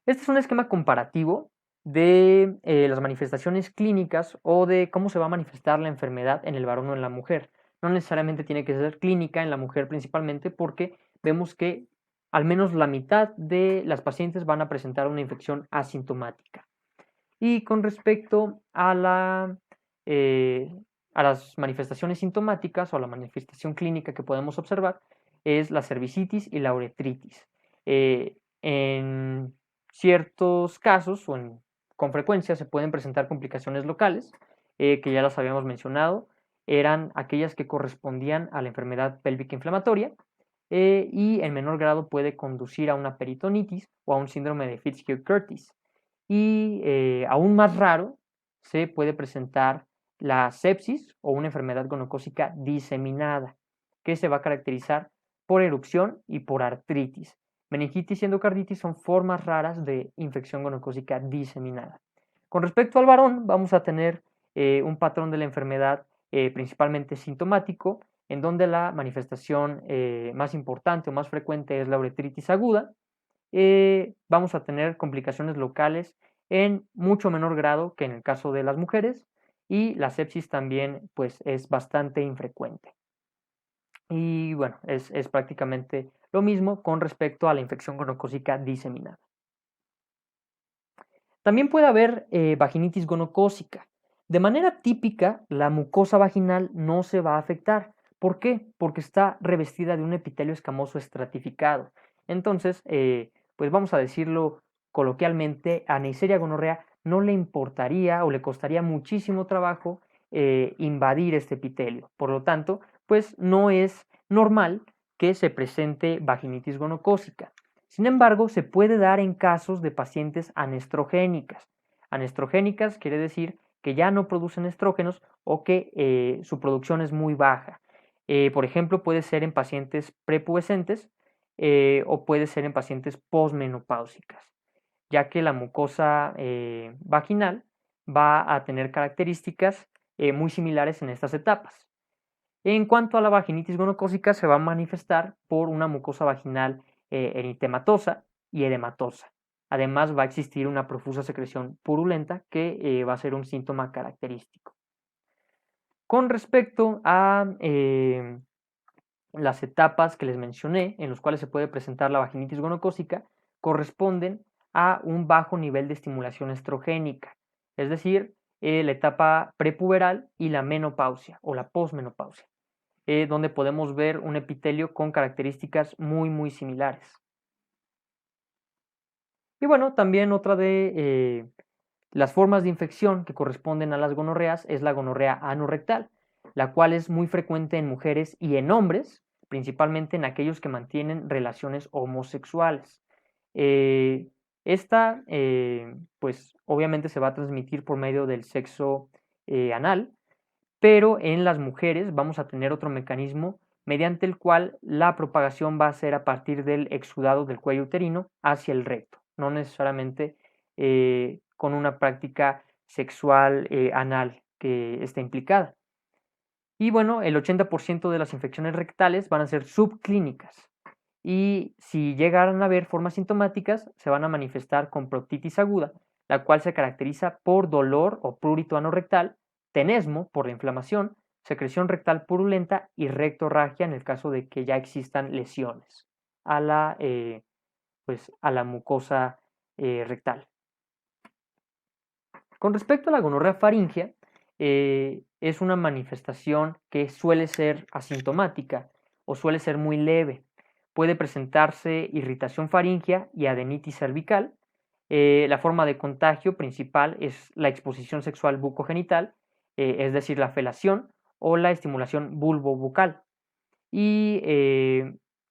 Este es un esquema comparativo de las manifestaciones clínicas o de cómo se va a manifestar la enfermedad en el varón o en la mujer. No necesariamente tiene que ser clínica en la mujer principalmente porque vemos que al menos la mitad de las pacientes van a presentar una infección asintomática. Y con respecto a las manifestaciones sintomáticas o a la manifestación clínica que podemos observar, es la cervicitis y la uretritis. En ciertos casos con frecuencia se pueden presentar complicaciones locales, que ya las habíamos mencionado, eran aquellas que correspondían a la enfermedad pélvica inflamatoria, y en menor grado puede conducir a una peritonitis o a un síndrome de Fitzhugh-Curtis. Y aún más raro, se puede presentar la sepsis o una enfermedad gonocócica diseminada, que se va a caracterizar por erupción y por artritis. Meningitis y endocarditis son formas raras de infección gonocócica diseminada. Con respecto al varón, vamos a tener un patrón de la enfermedad principalmente sintomático, en donde la manifestación más importante o más frecuente es la uretritis aguda. Vamos a tener complicaciones locales en mucho menor grado que en el caso de las mujeres, y la sepsis también pues es bastante infrecuente. Y bueno, es prácticamente lo mismo con respecto a la infección gonocócica diseminada. También puede haber vaginitis gonocócica. De manera típica, la mucosa vaginal no se va a afectar. ¿Por qué? Porque está revestida de un epitelio escamoso estratificado. Entonces, pues vamos a decirlo coloquialmente, a Neisseria gonorrea no le importaría o le costaría muchísimo trabajo invadir este epitelio. Por lo tanto, pues no es normal que se presente vaginitis gonocócica. Sin embargo, se puede dar en casos de pacientes anestrogénicas. Anestrogénicas quiere decir que ya no producen estrógenos o que su producción es muy baja. Por ejemplo, puede ser en pacientes prepubescentes o puede ser en pacientes posmenopáusicas, ya que la mucosa vaginal va a tener características muy similares en estas etapas. En cuanto a la vaginitis gonocócica, se va a manifestar por una mucosa vaginal eritematosa y edematosa. Además, va a existir una profusa secreción purulenta que va a ser un síntoma característico. Con respecto a las etapas que les mencioné, en las cuales se puede presentar la vaginitis gonocócica, corresponden a un bajo nivel de estimulación estrogénica, es decir, la etapa prepuberal y la menopausia o la posmenopausia, donde podemos ver un epitelio con características muy similares. Y bueno, también otra de las formas de infección que corresponden a las gonorreas es la gonorrea anorrectal, la cual es muy frecuente en mujeres y en hombres, principalmente en aquellos que mantienen relaciones homosexuales. Esta, pues obviamente se va a transmitir por medio del sexo anal, pero en las mujeres vamos a tener otro mecanismo mediante el cual la propagación va a ser a partir del exudado del cuello uterino hacia el recto, no necesariamente con una práctica sexual anal que esté implicada. Y bueno, el 80% de las infecciones rectales van a ser subclínicas. Y si llegaran a haber formas sintomáticas, se van a manifestar con proctitis aguda, la cual se caracteriza por dolor o prurito anorrectal, tenesmo por la inflamación, secreción rectal purulenta y rectorragia en el caso de que ya existan lesiones a a la mucosa rectal. Con respecto a la gonorrea faríngea, es una manifestación que suele ser asintomática o suele ser muy leve. Puede presentarse irritación faríngea y adenitis cervical. La forma de contagio principal es la exposición sexual bucogenital, es decir, la felación o la estimulación bulbobucal. Y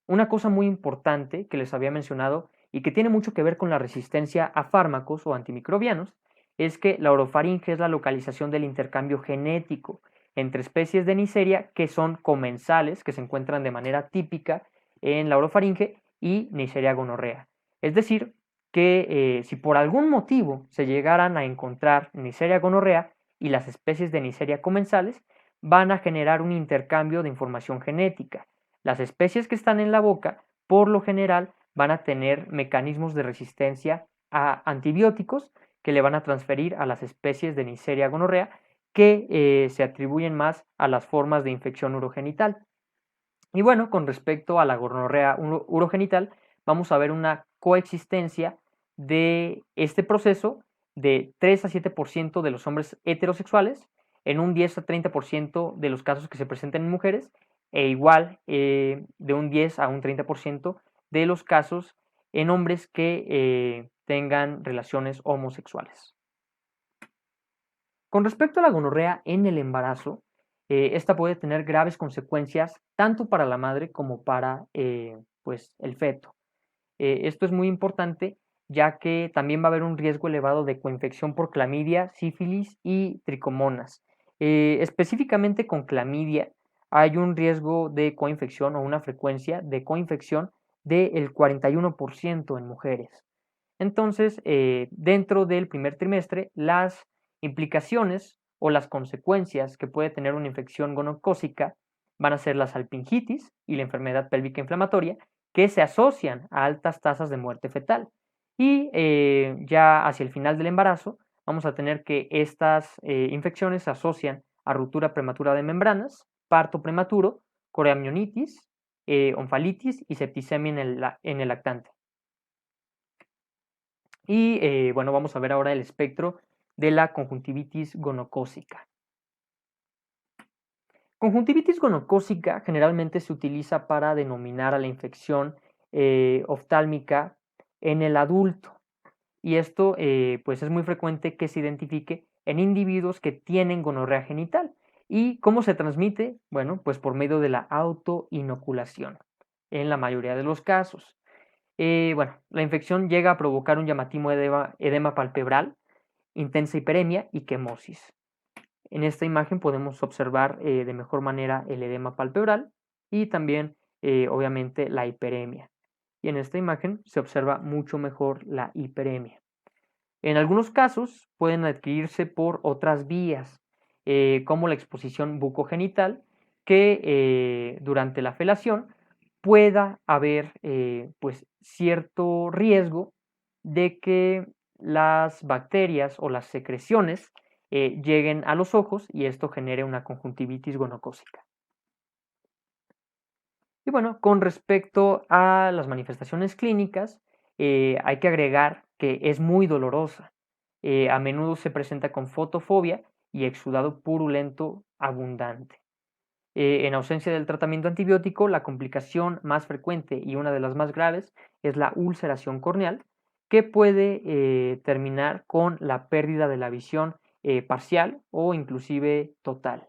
una cosa muy importante que les había mencionado y que tiene mucho que ver con la resistencia a fármacos o antimicrobianos es que la orofaringe es la localización del intercambio genético entre especies de Neisseria que son comensales, que se encuentran de manera típica en la orofaringe, y Neisseria gonorrea. Es decir, que si por algún motivo se llegaran a encontrar Neisseria gonorrea y las especies de Neisseria comensales, van a generar un intercambio de información genética. Las especies que están en la boca, por lo general, van a tener mecanismos de resistencia a antibióticos que le van a transferir a las especies de Neisseria gonorrea que se atribuyen más a las formas de infección urogenital. Y bueno, con respecto a la gonorrea urogenital, vamos a ver una coexistencia de este proceso de 3 a 7% de los hombres heterosexuales, en un 10 a 30% de los casos que se presentan en mujeres, e igual de un 10 a un 30% de los casos en hombres que tengan relaciones homosexuales. Con respecto a la gonorrea en el embarazo, esta puede tener graves consecuencias tanto para la madre como para pues, el feto. Esto es muy importante ya que también va a haber un riesgo elevado de coinfección por clamidia, sífilis y tricomonas. Específicamente con clamidia hay un riesgo de coinfección o una frecuencia de coinfección del 41% en mujeres. Entonces, dentro del primer trimestre, las implicaciones o las consecuencias que puede tener una infección gonocócica van a ser la salpingitis y la enfermedad pélvica inflamatoria, que se asocian a altas tasas de muerte fetal. Y ya hacia el final del embarazo, vamos a tener que estas infecciones se asocian a ruptura prematura de membranas, parto prematuro, coreamnionitis, onfalitis y septicemia en el lactante. Y bueno, vamos a ver ahora el espectro de la conjuntivitis gonocócica. Conjuntivitis gonocócica generalmente se utiliza para denominar a la infección oftálmica en el adulto. Y esto pues es muy frecuente que se identifique en individuos que tienen gonorrea genital. ¿Y cómo se transmite? Bueno, pues por medio de la autoinoculación, en la mayoría de los casos. Bueno, la infección llega a provocar un llamativo edema palpebral, intensa hiperemia y quemosis. En esta imagen podemos observar de mejor manera el edema palpebral y también, obviamente, la hiperemia. Y en esta imagen se observa mucho mejor la hiperemia. En algunos casos pueden adquirirse por otras vías, como la exposición bucogenital, que durante la felación pueda haber pues cierto riesgo de que las bacterias o las secreciones lleguen a los ojos y esto genere una conjuntivitis gonocócica. Y bueno, con respecto a las manifestaciones clínicas, hay que agregar que es muy dolorosa. A menudo se presenta con fotofobia y exudado purulento abundante. En ausencia del tratamiento antibiótico, la complicación más frecuente y una de las más graves es la ulceración corneal, que puede terminar con la pérdida de la visión parcial o inclusive total.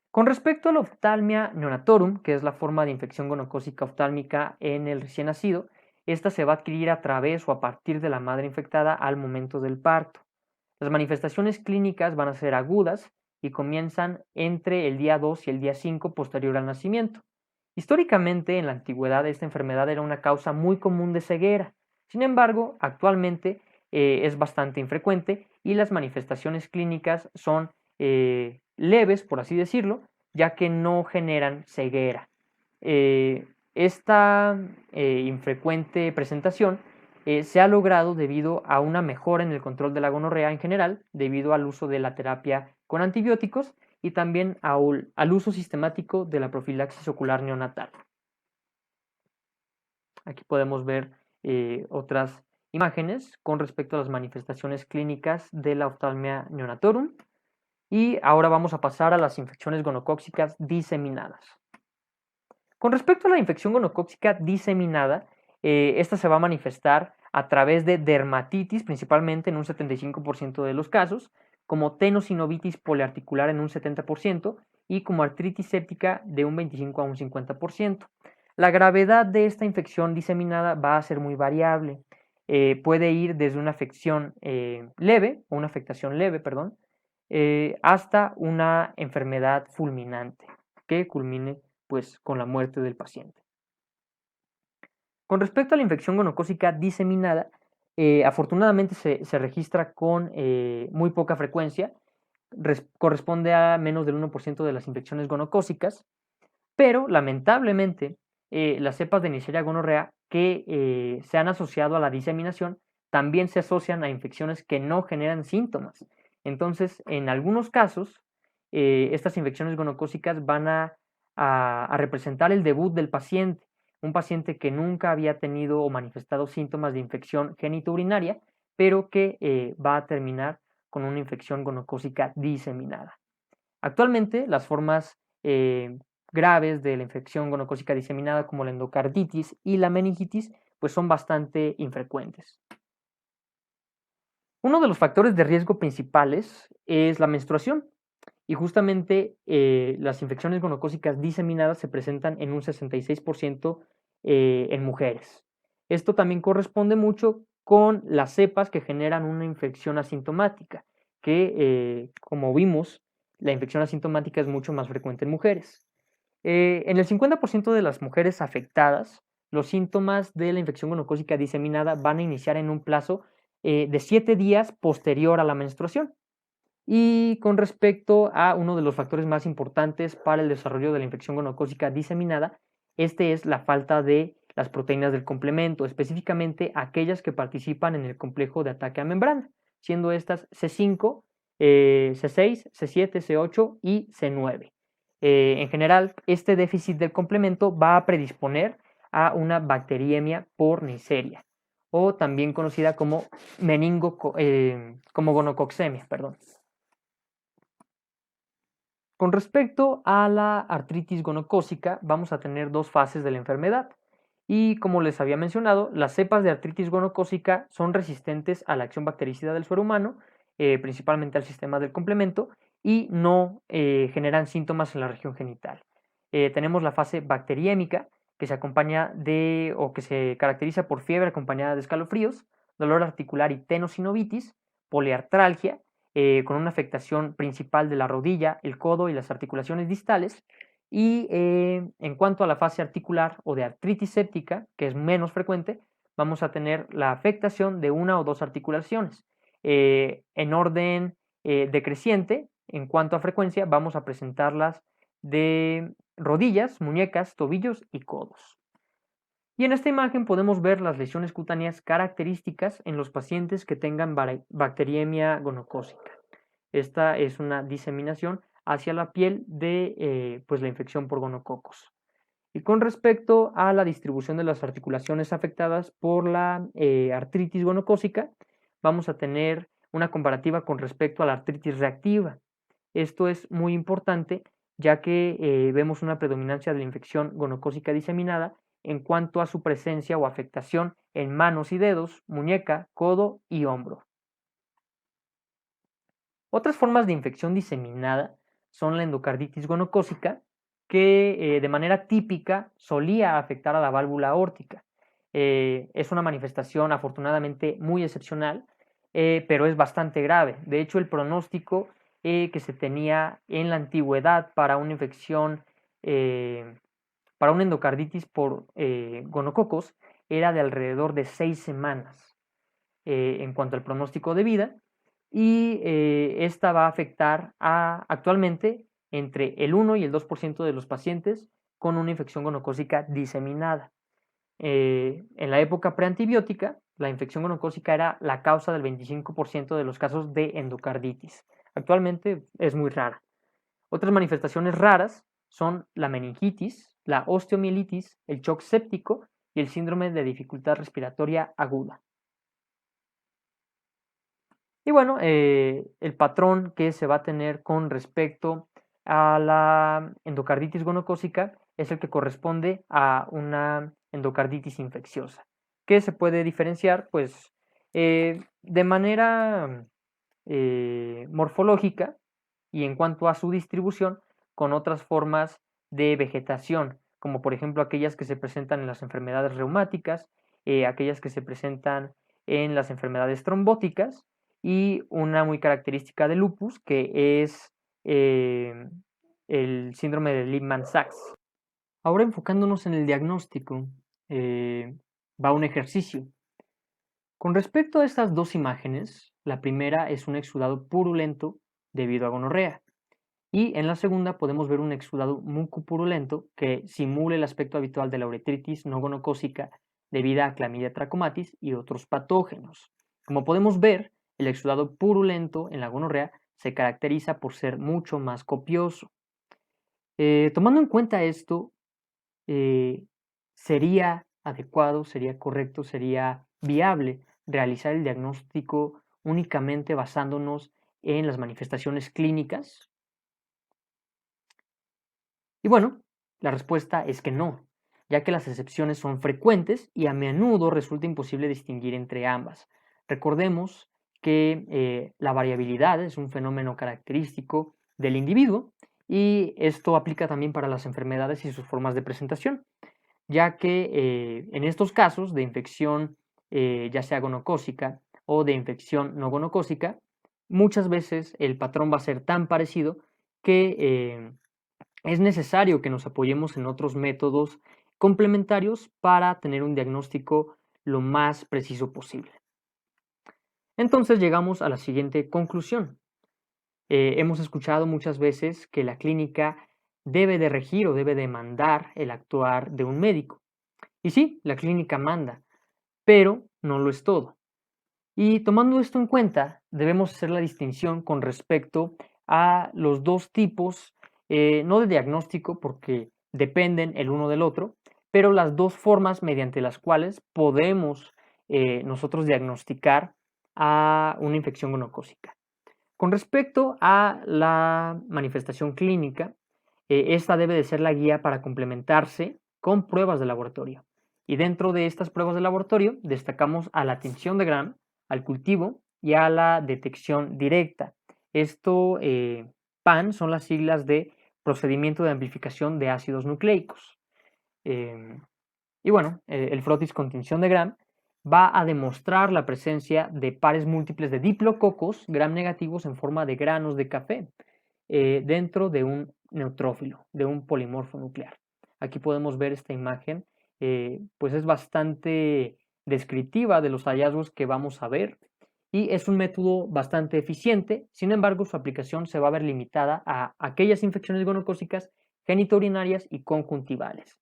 Con respecto a la oftalmia neonatorum, que es la forma de infección gonocócica oftálmica en el recién nacido, esta se va a adquirir a través o a partir de la madre infectada al momento del parto. Las manifestaciones clínicas van a ser agudas y comienzan entre el día 2 y el día 5 posterior al nacimiento. Históricamente, en la antigüedad, esta enfermedad era una causa muy común de ceguera. Sin embargo, actualmente es bastante infrecuente y las manifestaciones clínicas son leves, por así decirlo, ya que no generan ceguera. Esta infrecuente presentación se ha logrado debido a una mejora en el control de la gonorrea en general, debido al uso de la terapia con antibióticos y también al uso sistemático de la profilaxis ocular neonatal. Aquí podemos ver otras imágenes con respecto a las manifestaciones clínicas de la oftalmia neonatorum. Y ahora vamos a pasar a las infecciones gonocócicas diseminadas. Con respecto a la infección gonocócica diseminada, esta se va a manifestar a través de dermatitis, principalmente en un 75% de los casos, como tenosinovitis poliarticular en un 70% y como artritis séptica de un 25 a un 50%. La gravedad de esta infección diseminada va a ser muy variable. Puede ir desde una afección leve, o una afectación leve, perdón, hasta una enfermedad fulminante que culmine pues con la muerte del paciente. Con respecto a la infección gonocócica diseminada, Afortunadamente se registra con muy poca frecuencia, corresponde a menos del 1% de las infecciones gonocócicas, pero lamentablemente las cepas de Neisseria gonorrea que se han asociado a la diseminación también se asocian a infecciones que no generan síntomas. Entonces, en algunos casos, estas infecciones gonocócicas van a representar el debut del paciente, un paciente que nunca había tenido o manifestado síntomas de infección genitourinaria, pero que va a terminar con una infección gonocócica diseminada. Actualmente, las formas graves de la infección gonocócica diseminada, como la endocarditis y la meningitis, pues son bastante infrecuentes. Uno de los factores de riesgo principales es la menstruación, y justamente las infecciones gonocócicas diseminadas se presentan en un 66% en mujeres. Esto también corresponde mucho con las cepas que generan una infección asintomática, que como vimos, la infección asintomática es mucho más frecuente en mujeres. En el 50% de las mujeres afectadas, los síntomas de la infección gonocócica diseminada van a iniciar en un plazo de 7 días posterior a la menstruación. Y con respecto a uno de los factores más importantes para el desarrollo de la infección gonocócica diseminada, este es la falta de las proteínas del complemento, específicamente aquellas que participan en el complejo de ataque a membrana, siendo estas C5, C6, C7, C8 y C9. En general, este déficit del complemento va a predisponer a una bacteriemia por Neisseria, o también conocida como como gonococcemia, perdón. Con respecto a la artritis gonocócica, vamos a tener dos fases de la enfermedad. Y como les había mencionado, las cepas de artritis gonocócica son resistentes a la acción bactericida del suero humano, principalmente al sistema del complemento, y no generan síntomas en la región genital. Tenemos la fase bacteriémica, que se acompaña de o que se caracteriza por fiebre acompañada de escalofríos, dolor articular y tenosinovitis, poliartralgia, con una afectación principal de la rodilla, el codo y las articulaciones distales. Y en cuanto a la fase articular o de artritis séptica, que es menos frecuente, vamos a tener la afectación de una o dos articulaciones. En orden decreciente, en cuanto a frecuencia, vamos a presentarlas de rodillas, muñecas, tobillos y codos. Y en esta imagen podemos ver las lesiones cutáneas características en los pacientes que tengan bacteriemia gonocócica. Esta es una diseminación hacia la piel de pues la infección por gonococos. Y con respecto a la distribución de las articulaciones afectadas por la artritis gonocócica, vamos a tener una comparativa con respecto a la artritis reactiva. Esto es muy importante ya que vemos una predominancia de la infección gonocócica diseminada en cuanto a su presencia o afectación en manos y dedos, muñeca, codo y hombro. Otras formas de infección diseminada son la endocarditis gonocócica, que de manera típica solía afectar a la válvula aórtica. Es una manifestación afortunadamente muy excepcional, pero es bastante grave. De hecho, el pronóstico que se tenía en la antigüedad para una infección, para una endocarditis por gonococos, era de alrededor de 6 semanas en cuanto al pronóstico de vida, y esta va a afectar actualmente entre el 1 y el 2% de los pacientes con una infección gonocócica diseminada. En la época preantibiótica, la infección gonocócica era la causa del 25% de los casos de endocarditis. Actualmente es muy rara. Otras manifestaciones raras son la meningitis, la osteomielitis, el shock séptico y el síndrome de dificultad respiratoria aguda. Y bueno, el patrón que se va a tener con respecto a la endocarditis gonocócica es el que corresponde a una endocarditis infecciosa, que se puede diferenciar pues de manera morfológica y en cuanto a su distribución con otras formas de vegetación, como por ejemplo aquellas que se presentan en las enfermedades reumáticas, aquellas que se presentan en las enfermedades trombóticas y una muy característica de lupus que es el síndrome de Lehmann-Sachs. Ahora enfocándonos en el diagnóstico, va un ejercicio. Con respecto a estas dos imágenes, la primera es un exudado purulento debido a gonorrea y en la segunda podemos ver un exudado mucopurulento que simula el aspecto habitual de la uretritis no gonocócica debido a Clamidia trachomatis y otros patógenos. Como podemos ver, el exudado purulento en la gonorrea se caracteriza por ser mucho más copioso. Tomando en cuenta esto, eh, sería adecuado, sería correcto, sería viable realizar el diagnóstico únicamente basándonos en las manifestaciones clínicas. Y bueno, la respuesta es que no, ya que las excepciones son frecuentes y a menudo resulta imposible distinguir entre ambas. Recordemos que la variabilidad es un fenómeno característico del individuo y esto aplica también para las enfermedades y sus formas de presentación, ya que en estos casos de infección ya sea gonocócica o de infección no gonocócica, muchas veces el patrón va a ser tan parecido que es necesario que nos apoyemos en otros métodos complementarios para tener un diagnóstico lo más preciso posible. Entonces llegamos a la siguiente conclusión. Hemos escuchado muchas veces que la clínica debe de regir o debe de mandar el actuar de un médico. Y sí, la clínica manda, pero no lo es todo. Y tomando esto en cuenta, debemos hacer la distinción con respecto a los dos tipos, no de diagnóstico porque dependen el uno del otro, pero las dos formas mediante las cuales podemos nosotros diagnosticar a una infección gonocócica. Con respecto a la manifestación clínica, esta debe de ser la guía para complementarse con pruebas de laboratorio. Y dentro de estas pruebas de laboratorio destacamos a la tinción de Gram, al cultivo y a la detección directa. Esto, PAN, son las siglas de procedimiento de amplificación de ácidos nucleicos. Y bueno, el frotis con tinción de Gram va a demostrar la presencia de pares múltiples de diplococos gram negativos en forma de granos de café dentro de un neutrófilo, de un polimorfo nuclear. Aquí podemos ver esta imagen, pues es bastante descriptiva de los hallazgos que vamos a ver y es un método bastante eficiente, sin embargo su aplicación se va a ver limitada a aquellas infecciones gonocócicas genitourinarias y conjuntivales.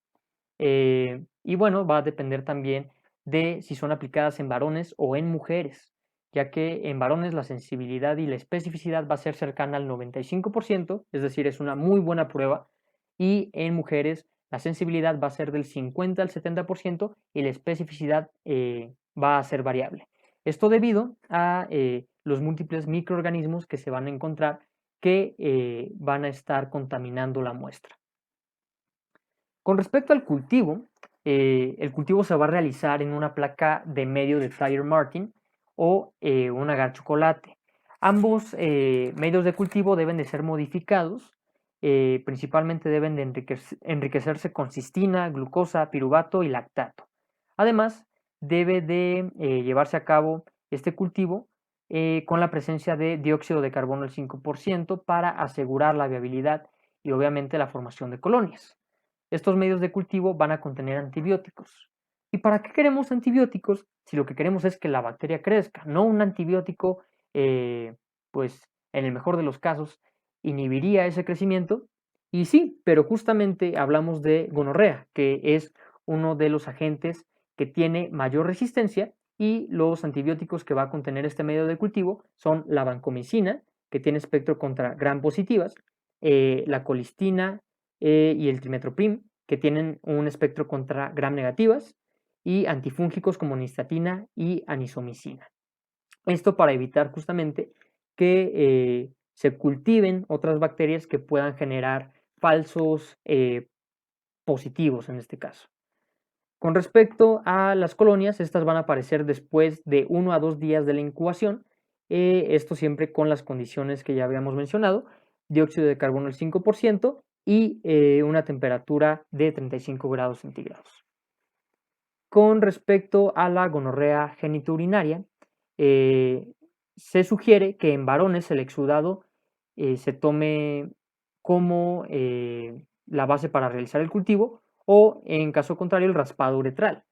Y bueno, va a depender también de si son aplicadas en varones o en mujeres, ya que en varones la sensibilidad y la especificidad va a ser cercana al 95%, es decir, es una muy buena prueba, y en mujeres la sensibilidad va a ser del 50 al 70% y la especificidad va a ser variable. Esto debido a los múltiples microorganismos que se van a encontrar que van a estar contaminando la muestra. Con respecto al cultivo, el cultivo se va a realizar en una placa de medio de Tire Martin o un agar chocolate. Ambos medios de cultivo deben de ser modificados, principalmente deben de enriquecerse con cistina, glucosa, piruvato y lactato. Además, debe de llevarse a cabo este cultivo con la presencia de dióxido de carbono al 5% para asegurar la viabilidad y obviamente la formación de colonias. Estos medios de cultivo van a contener antibióticos. ¿Y para qué queremos antibióticos si lo que queremos es que la bacteria crezca? No un antibiótico, pues en el mejor de los casos, inhibiría ese crecimiento. Y sí, pero justamente hablamos de gonorrea, que es uno de los agentes que tiene mayor resistencia y los antibióticos que va a contener este medio de cultivo son la vancomicina, que tiene espectro contra gram positivas, la colistina, y el trimetoprim, que tienen un espectro contra gram negativas, y antifúngicos como nistatina y anisomicina. Esto para evitar justamente que se cultiven otras bacterias que puedan generar falsos positivos en este caso. Con respecto a las colonias, estas van a aparecer después de 1 a 2 días de la incubación, esto siempre con las condiciones que ya habíamos mencionado, dióxido de carbono al 5% y una temperatura de 35 grados centígrados. Con respecto a la gonorrea genitourinaria, se sugiere que en varones el exudado se tome como la base para realizar el cultivo o en caso contrario el raspado uretral.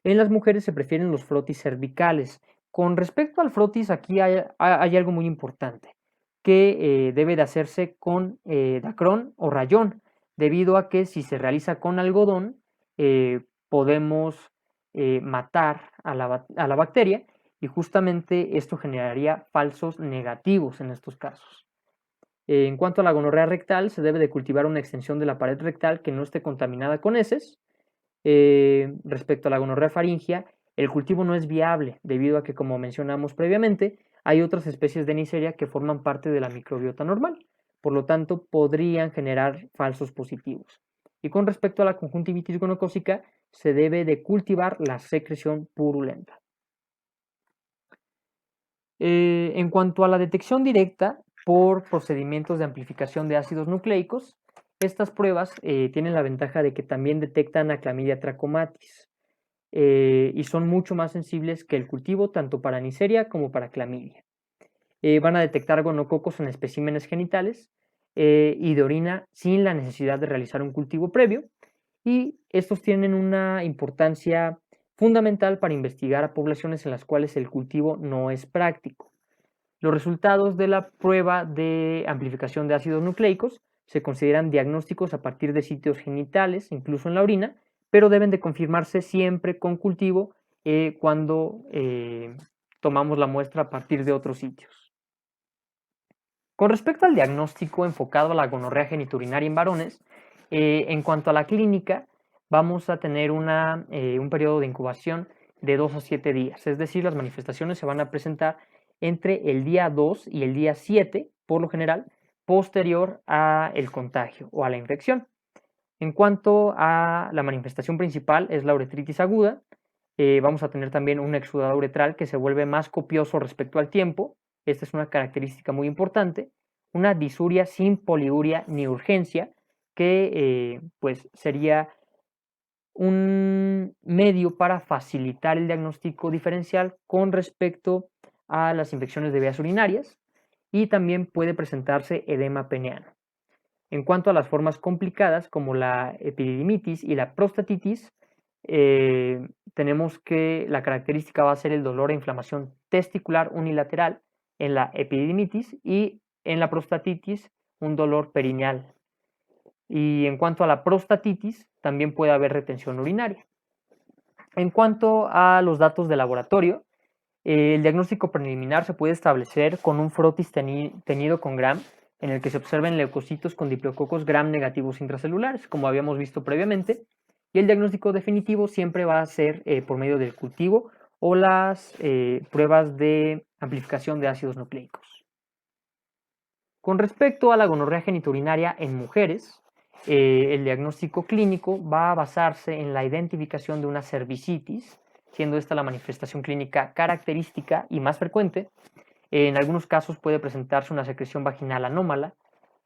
En las mujeres se prefieren los frotis cervicales. Con respecto al frotis, aquí hay algo muy importante, que debe de hacerse con dacrón o rayón, debido a que si se realiza con algodón, podemos matar a la bacteria y justamente esto generaría falsos negativos en estos casos. En cuanto a la gonorrea rectal, se debe de cultivar una extensión de la pared rectal que no esté contaminada con heces. Respecto a la gonorrea faríngea, el cultivo no es viable debido a que, como mencionamos previamente, hay otras especies de Neisseria que forman parte de la microbiota normal. Por lo tanto, podrían generar falsos positivos. Y con respecto a la conjuntivitis gonocócica, se debe de cultivar la secreción purulenta. En cuanto a la detección directa por procedimientos de amplificación de ácidos nucleicos, estas pruebas tienen la ventaja de que también detectan a Clamidia trachomatis y son mucho más sensibles que el cultivo tanto para Neisseria como para Clamidia. Van a detectar gonococos en especímenes genitales y de orina sin la necesidad de realizar un cultivo previo, y estos tienen una importancia fundamental para investigar a poblaciones en las cuales el cultivo no es práctico. Los resultados de la prueba de amplificación de ácidos nucleicos se consideran diagnósticos a partir de sitios genitales, incluso en la orina, pero deben de confirmarse siempre con cultivo cuando tomamos la muestra a partir de otros sitios. Con respecto al diagnóstico enfocado a la gonorrea genitourinaria en varones, en cuanto a la clínica, vamos a tener un periodo de incubación de 2 a 7 días, es decir, las manifestaciones se van a presentar entre el día 2 y el día 7, por lo general, posterior al contagio o a la infección. En cuanto a la manifestación principal, es la uretritis aguda. Vamos a tener también un exudado uretral que se vuelve más copioso respecto al tiempo. Esta es una característica muy importante. Una disuria sin poliuria ni urgencia, que pues sería un medio para facilitar el diagnóstico diferencial con respecto a las infecciones de vías urinarias, y también puede presentarse edema peneano. En cuanto a las formas complicadas como la epididimitis y la prostatitis, tenemos que la característica va a ser el dolor e inflamación testicular unilateral en la epididimitis, y en la prostatitis un dolor perineal. Y en cuanto a la prostatitis, también puede haber retención urinaria. En cuanto a los datos de laboratorio, el diagnóstico preliminar se puede establecer con un frotis tenido con Gram, en el que se observen leucocitos con diplococos Gram negativos intracelulares, como habíamos visto previamente, y el diagnóstico definitivo siempre va a ser por medio del cultivo o las pruebas de amplificación de ácidos nucleicos. Con respecto a la gonorrea genitourinaria en mujeres, el diagnóstico clínico va a basarse en la identificación de una cervicitis, siendo esta la manifestación clínica característica y más frecuente. En algunos casos puede presentarse una secreción vaginal anómala.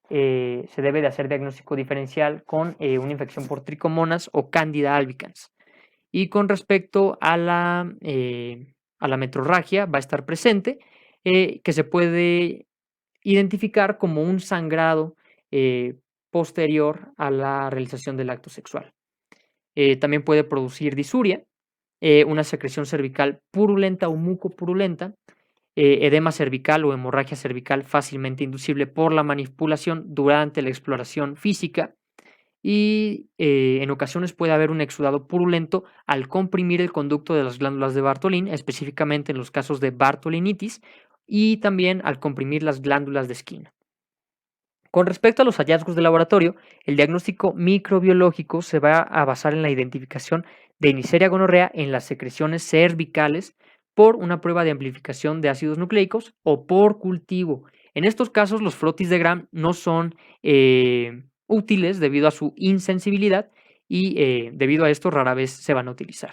Se debe de hacer diagnóstico diferencial con una infección por tricomonas o Candida albicans. Y con respecto a la metrorragia, va a estar presente, que se puede identificar como un sangrado posterior a la realización del acto sexual. También puede producir disuria, una secreción cervical purulenta o mucopurulenta, edema cervical o hemorragia cervical fácilmente inducible por la manipulación durante la exploración física, y en ocasiones puede haber un exudado purulento al comprimir el conducto de las glándulas de Bartholin, específicamente en los casos de bartholinitis, y también al comprimir las glándulas de esquina. Con respecto a los hallazgos de laboratorio, el diagnóstico microbiológico se va a basar en la identificación de Neisseria gonorrea en las secreciones cervicales por una prueba de amplificación de ácidos nucleicos o por cultivo. En estos casos, los frotis de Gram no son útiles debido a su insensibilidad, y debido a esto rara vez se van a utilizar.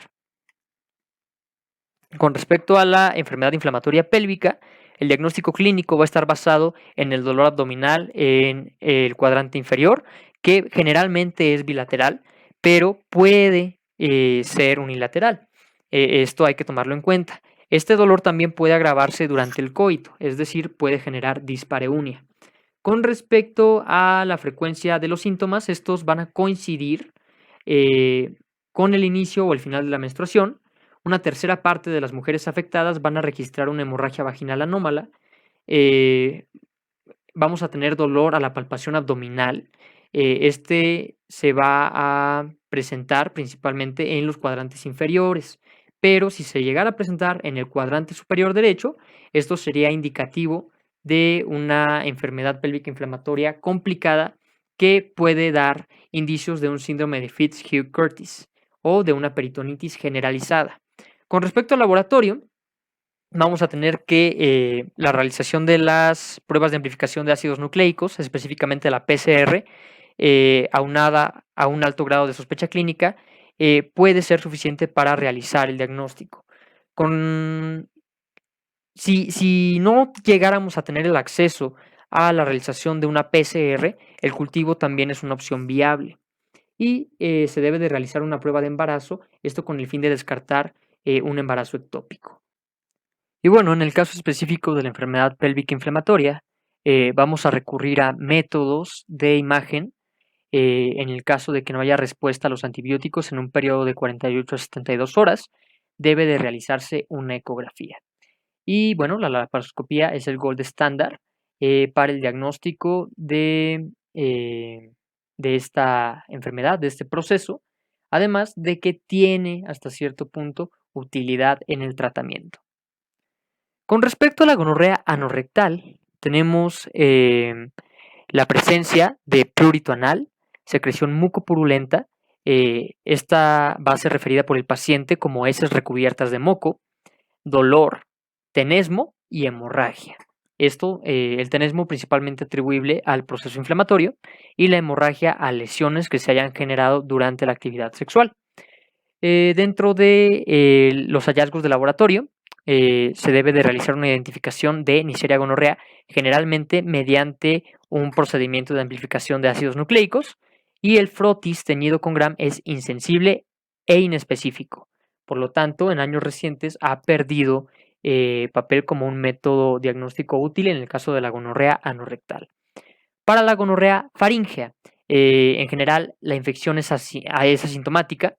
Con respecto a la enfermedad inflamatoria pélvica, el diagnóstico clínico va a estar basado en el dolor abdominal en el cuadrante inferior, que generalmente es bilateral, pero puede ser unilateral. Esto hay que tomarlo en cuenta. Este dolor también puede agravarse durante el coito, es decir, puede generar dispareunia. Con respecto a la frecuencia de los síntomas, estos van a coincidir con el inicio o el final de la menstruación, Una tercera parte de las mujeres afectadas van a registrar una hemorragia vaginal anómala. Vamos a tener dolor a la palpación abdominal. Este se va a presentar principalmente en los cuadrantes inferiores, pero si se llegara a presentar en el cuadrante superior derecho, esto sería indicativo de una enfermedad pélvica inflamatoria complicada que puede dar indicios de un síndrome de Fitzhugh-Curtis o de una peritonitis generalizada. Con respecto al laboratorio, vamos a tener que la realización de las pruebas de amplificación de ácidos nucleicos, específicamente la PCR, aunada a un alto grado de sospecha clínica, puede ser suficiente para realizar el diagnóstico. Si no llegáramos a tener el acceso a la realización de una PCR, el cultivo también es una opción viable. Y se debe de realizar una prueba de embarazo, esto con el fin de descartar un embarazo ectópico. Y bueno, en el caso específico de la enfermedad pélvica inflamatoria, vamos a recurrir a métodos de imagen en el caso de que no haya respuesta a los antibióticos en un periodo de 48 a 72 horas, debe de realizarse una ecografía. Y bueno, la laparoscopía es el gold estándar para el diagnóstico de esta enfermedad, de este proceso, además de que tiene hasta cierto punto utilidad en el tratamiento. Con respecto a la gonorrea anorrectal, tenemos la presencia de prurito anal, secreción mucopurulenta. Esta va a ser referida por el paciente como heces recubiertas de moco, dolor, tenesmo y hemorragia. Esto, el tenesmo principalmente atribuible al proceso inflamatorio y la hemorragia a lesiones que se hayan generado durante la actividad sexual. Dentro de los hallazgos de laboratorio, se debe de realizar una identificación de Neisseria gonorrea, generalmente mediante un procedimiento de amplificación de ácidos nucleicos, y el frotis teñido con Gram es insensible e inespecífico. Por lo tanto, en años recientes ha perdido papel como un método diagnóstico útil en el caso de la gonorrea anorrectal. Para la gonorrea faríngea, en general la infección es asintomática,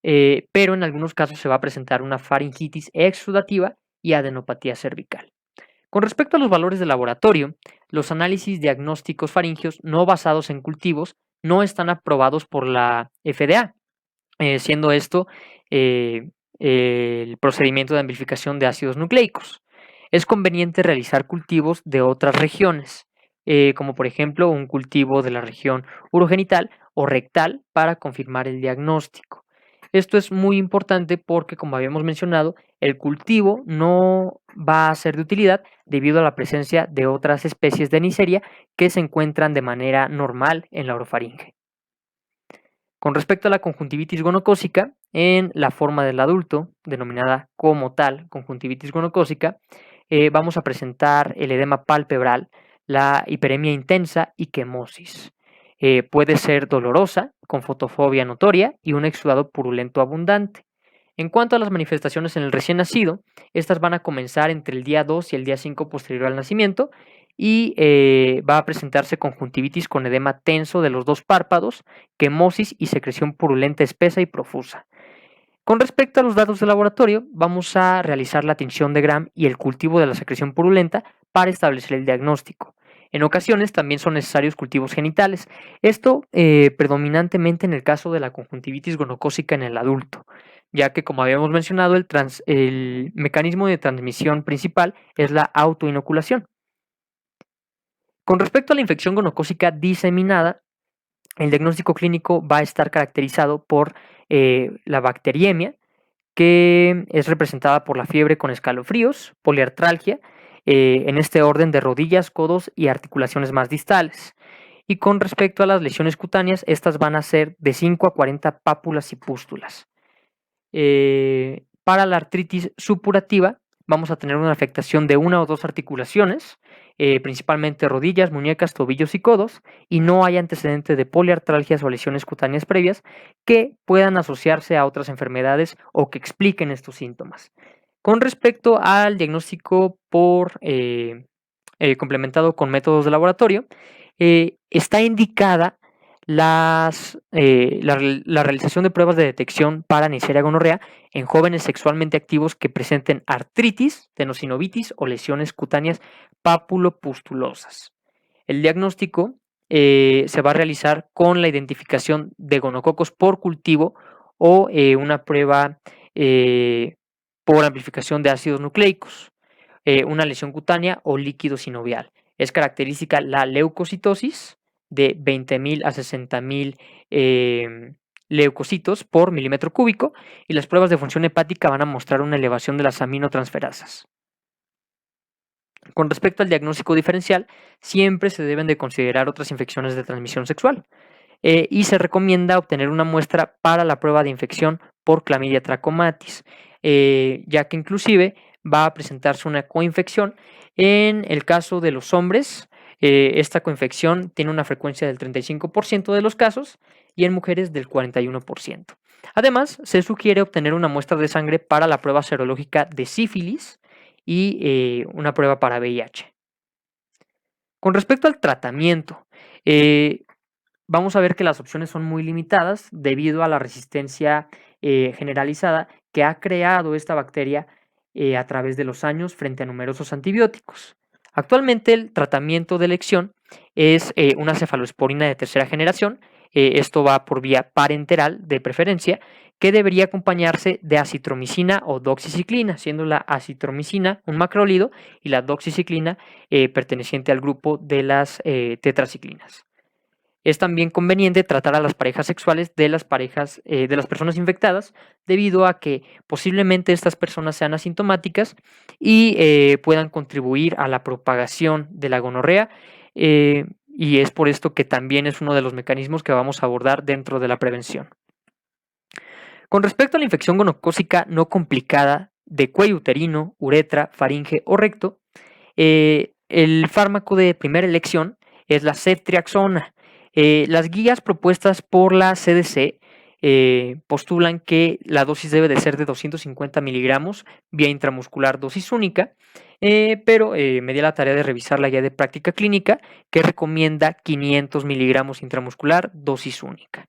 pero en algunos casos se va a presentar una faringitis exudativa y adenopatía cervical. Con respecto a los valores de laboratorio, los análisis diagnósticos faringios no basados en cultivos no están aprobados por la FDA, siendo esto el procedimiento de amplificación de ácidos nucleicos. Es conveniente realizar cultivos de otras regiones, como por ejemplo un cultivo de la región urogenital o rectal para confirmar el diagnóstico. Esto es muy importante porque, como habíamos mencionado, el cultivo no va a ser de utilidad debido a la presencia de otras especies de Neisseria que se encuentran de manera normal en la orofaringe. Con respecto a la conjuntivitis gonocócica, en la forma del adulto, denominada como tal conjuntivitis gonocócica, vamos a presentar el edema palpebral, la hiperemia intensa y quemosis. Puede ser dolorosa, con fotofobia notoria y un exudado purulento abundante. En cuanto a las manifestaciones en el recién nacido, estas van a comenzar entre el día 2 y el día 5 posterior al nacimiento y va a presentarse conjuntivitis con edema tenso de los dos párpados, quemosis y secreción purulenta espesa y profusa. Con respecto a los datos de laboratorio, vamos a realizar la tinción de Gram y el cultivo de la secreción purulenta para establecer el diagnóstico. En ocasiones también son necesarios cultivos genitales, esto predominantemente en el caso de la conjuntivitis gonocócica en el adulto, ya que como habíamos mencionado el mecanismo de transmisión principal es la autoinoculación. Con respecto a la infección gonocócica diseminada, el diagnóstico clínico va a estar caracterizado por la bacteriemia, que es representada por la fiebre con escalofríos, poliartralgia, en este orden de rodillas, codos y articulaciones más distales. Y con respecto a las lesiones cutáneas, estas van a ser de 5 a 40 pápulas y pústulas. Para la artritis supurativa, vamos a tener una afectación de una o dos articulaciones, principalmente rodillas, muñecas, tobillos y codos, y no hay antecedente de poliartralgias o lesiones cutáneas previas que puedan asociarse a otras enfermedades o que expliquen estos síntomas. Con respecto al diagnóstico complementado con métodos de laboratorio, está indicada la realización de pruebas de detección para Neisseria gonorrea en jóvenes sexualmente activos que presenten artritis, tenosinovitis o lesiones cutáneas papulopustulosas. El diagnóstico se va a realizar con la identificación de gonococos por cultivo o una prueba por amplificación de ácidos nucleicos, una lesión cutánea o líquido sinovial. Es característica la leucocitosis de 20.000 a 60.000 leucocitos por milímetro cúbico, y las pruebas de función hepática van a mostrar una elevación de las aminotransferasas. Con respecto al diagnóstico diferencial, siempre se deben de considerar otras infecciones de transmisión sexual, y se recomienda obtener una muestra para la prueba de infección por Clamidia trachomatis, ya que inclusive va a presentarse una coinfección. En el caso de los hombres, esta coinfección tiene una frecuencia del 35% de los casos y en mujeres del 41%. Además, se sugiere obtener una muestra de sangre para la prueba serológica de sífilis y una prueba para VIH. Con respecto al tratamiento, vamos a ver que las opciones son muy limitadas debido a la resistencia generalizada que ha creado esta bacteria a través de los años frente a numerosos antibióticos. Actualmente el tratamiento de elección es una cefalosporina de tercera generación. Esto va por vía parenteral de preferencia, que debería acompañarse de acitromicina o doxiciclina, siendo la acitromicina un macrólido y la doxiciclina perteneciente al grupo de las tetraciclinas. Es también conveniente tratar a las parejas sexuales de las personas infectadas, debido a que posiblemente estas personas sean asintomáticas y puedan contribuir a la propagación de la gonorrea, y es por esto que también es uno de los mecanismos que vamos a abordar dentro de la prevención. Con respecto a la infección gonocócica no complicada de cuello uterino, uretra, faringe o recto, el fármaco de primera elección es la ceftriaxona. Las guías propuestas por la CDC postulan que la dosis debe de ser de 250 miligramos vía intramuscular, dosis única, pero me di la tarea de revisar la guía de práctica clínica, que recomienda 500 miligramos intramuscular, dosis única.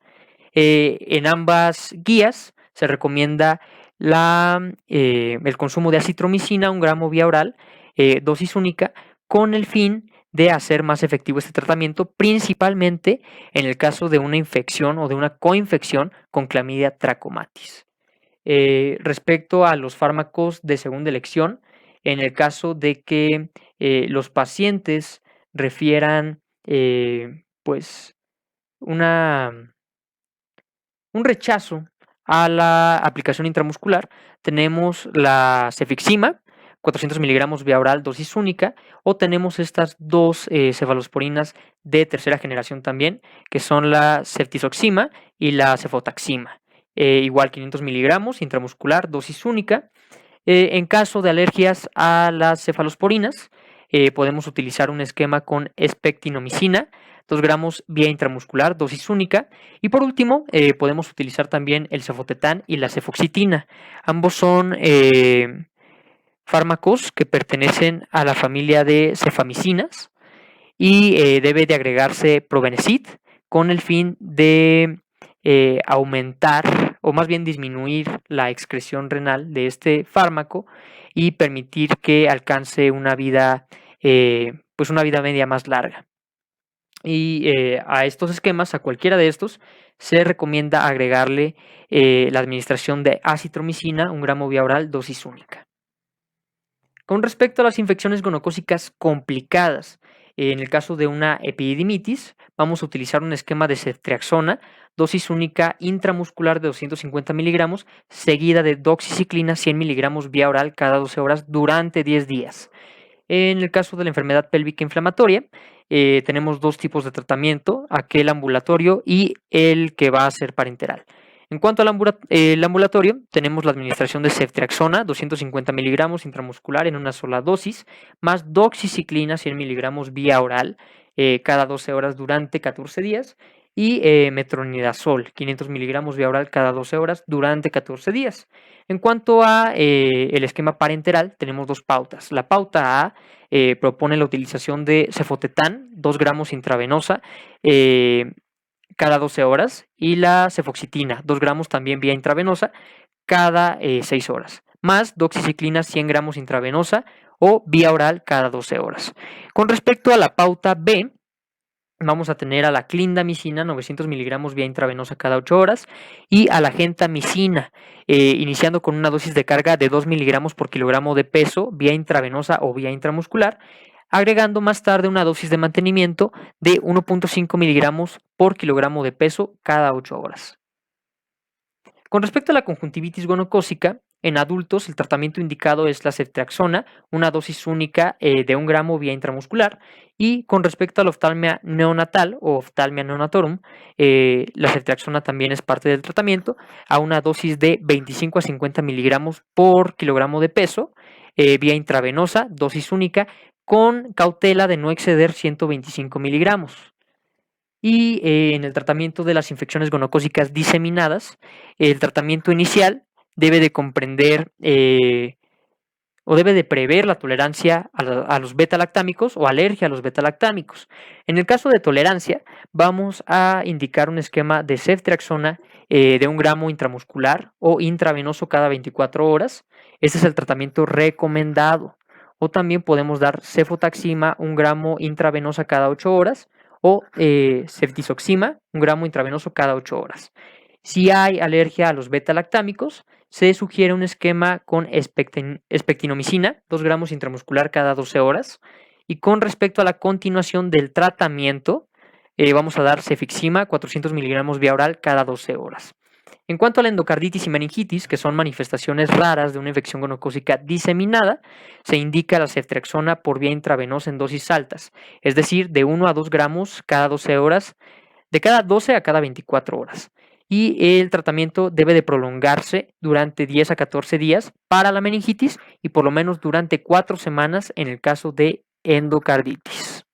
En ambas guías se recomienda el consumo de acitromicina, 1 gramo vía oral, dosis única, con el fin de hacer más efectivo este tratamiento, principalmente en el caso de una infección o de una coinfección con Clamidia trachomatis. Respecto a los fármacos de segunda elección, en el caso de que los pacientes refieran pues un rechazo a la aplicación intramuscular, tenemos la cefixima, 400 miligramos vía oral, dosis única, o tenemos estas dos cefalosporinas de tercera generación también, que son la ceftizoxima y la cefotaxima. Igual 500 miligramos intramuscular, dosis única. En caso de alergias a las cefalosporinas, podemos utilizar un esquema con espectinomicina, 2 gramos vía intramuscular, dosis única. Y por último, podemos utilizar también el cefotetán y la cefoxitina. Ambos son fármacos que pertenecen a la familia de cefamicinas, y debe de agregarse probenecid con el fin de aumentar o más bien disminuir la excreción renal de este fármaco y permitir que alcance una vida media más larga. Y a estos esquemas, a cualquiera de estos, se recomienda agregarle la administración de acitromicina, 1 gramo vía oral, dosis única. Con respecto a las infecciones gonocócicas complicadas, en el caso de una epididimitis, vamos a utilizar un esquema de ceftriaxona, dosis única intramuscular de 250 miligramos, seguida de doxiciclina 100 miligramos vía oral cada 12 horas durante 10 días. En el caso de la enfermedad pélvica inflamatoria, tenemos dos tipos de tratamiento, aquel ambulatorio y el que va a ser parenteral. En cuanto al ambulatorio, tenemos la administración de ceftriaxona, 250 miligramos intramuscular en una sola dosis, más doxiciclina, 100 miligramos vía oral, cada 12 horas durante 14 días, y metronidazol, 500 miligramos vía oral cada 12 horas durante 14 días. En cuanto a el esquema parenteral, tenemos dos pautas. La pauta A propone la utilización de cefotetán, 2 gramos intravenosa, cada 12 horas y la cefoxitina, 2 gramos también vía intravenosa cada 6 horas, más doxiciclina 100 gramos intravenosa o vía oral cada 12 horas. Con respecto a la pauta B, vamos a tener a la clindamicina, 900 miligramos vía intravenosa cada 8 horas, y a la gentamicina, iniciando con una dosis de carga de 2 miligramos por kilogramo de peso vía intravenosa o vía intramuscular, agregando más tarde una dosis de mantenimiento de 1.5 miligramos por kilogramo de peso cada 8 horas. Con respecto a la conjuntivitis gonocócica, en adultos el tratamiento indicado es la ceftriaxona, una dosis única de 1 gramo vía intramuscular. Y con respecto a la oftalmia neonatal o oftalmia neonatorum, la ceftriaxona también es parte del tratamiento a una dosis de 25 a 50 miligramos por kilogramo de peso, vía intravenosa, dosis única, con cautela de no exceder 125 miligramos. Y en el tratamiento de las infecciones gonocócicas diseminadas, el tratamiento inicial debe de comprender o debe de prever la tolerancia a los beta-lactámicos o alergia a los beta-lactámicos. En el caso de tolerancia, vamos a indicar un esquema de ceftriaxona de 1 gramo intramuscular o intravenoso cada 24 horas. Este es el tratamiento recomendado. O también podemos dar cefotaxima 1 gramo intravenosa cada 8 horas o ceftizoxima 1 gramo intravenoso cada 8 horas. Si hay alergia a los beta-lactámicos, se sugiere un esquema con espectinomicina, 2 gramos intramuscular cada 12 horas. Y con respecto a la continuación del tratamiento, vamos a dar cefixima, 400 miligramos vía oral cada 12 horas. En cuanto a la endocarditis y meningitis, que son manifestaciones raras de una infección gonocócica diseminada, se indica la ceftriaxona por vía intravenosa en dosis altas, es decir, de 1 a 2 gramos cada 12 horas, de cada 12 a cada 24 horas. Y el tratamiento debe de prolongarse durante 10 a 14 días para la meningitis y por lo menos durante 4 semanas en el caso de endocarditis.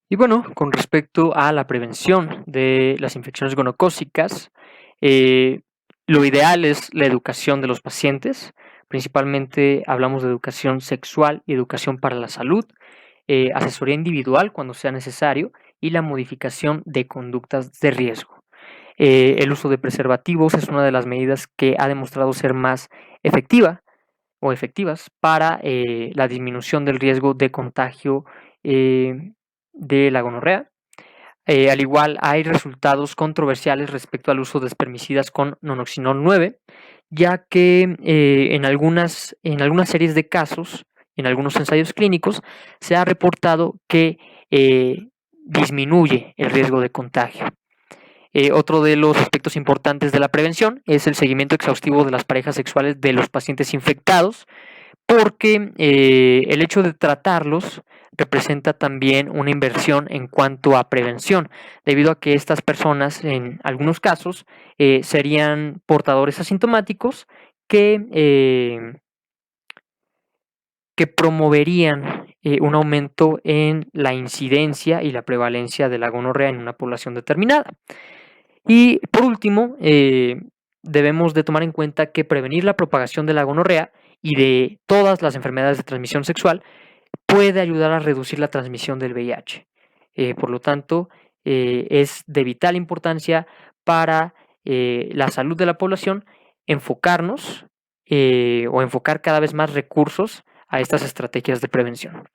Y bueno, con respecto a la prevención de las infecciones gonocócicas, lo ideal es la educación de los pacientes. Principalmente hablamos de educación sexual y educación para la salud, asesoría individual cuando sea necesario y la modificación de conductas de riesgo. El uso de preservativos es una de las medidas que ha demostrado ser más efectiva o efectivas para la disminución del riesgo de contagio de la gonorrea. Al igual, hay resultados controversiales respecto al uso de espermicidas con nonoxinol 9, ya que en algunas series de casos, en algunos ensayos clínicos, se ha reportado que disminuye el riesgo de contagio. Otro de los aspectos importantes de la prevención es el seguimiento exhaustivo de las parejas sexuales de los pacientes infectados, porque el hecho de tratarlos representa también una inversión en cuanto a prevención, debido a que estas personas, en algunos casos, serían portadores asintomáticos que promoverían un aumento en la incidencia y la prevalencia de la gonorrea en una población determinada. Y por último, debemos de tomar en cuenta que prevenir la propagación de la gonorrea y de todas las enfermedades de transmisión sexual puede ayudar a reducir la transmisión del VIH. Por lo tanto, es de vital importancia para la salud de la población enfocarnos o enfocar cada vez más recursos a estas estrategias de prevención.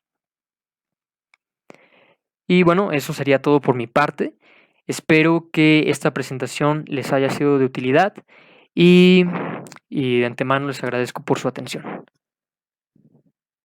Y bueno, eso sería todo por mi parte. Espero que esta presentación les haya sido de utilidad y de antemano les agradezco por su atención.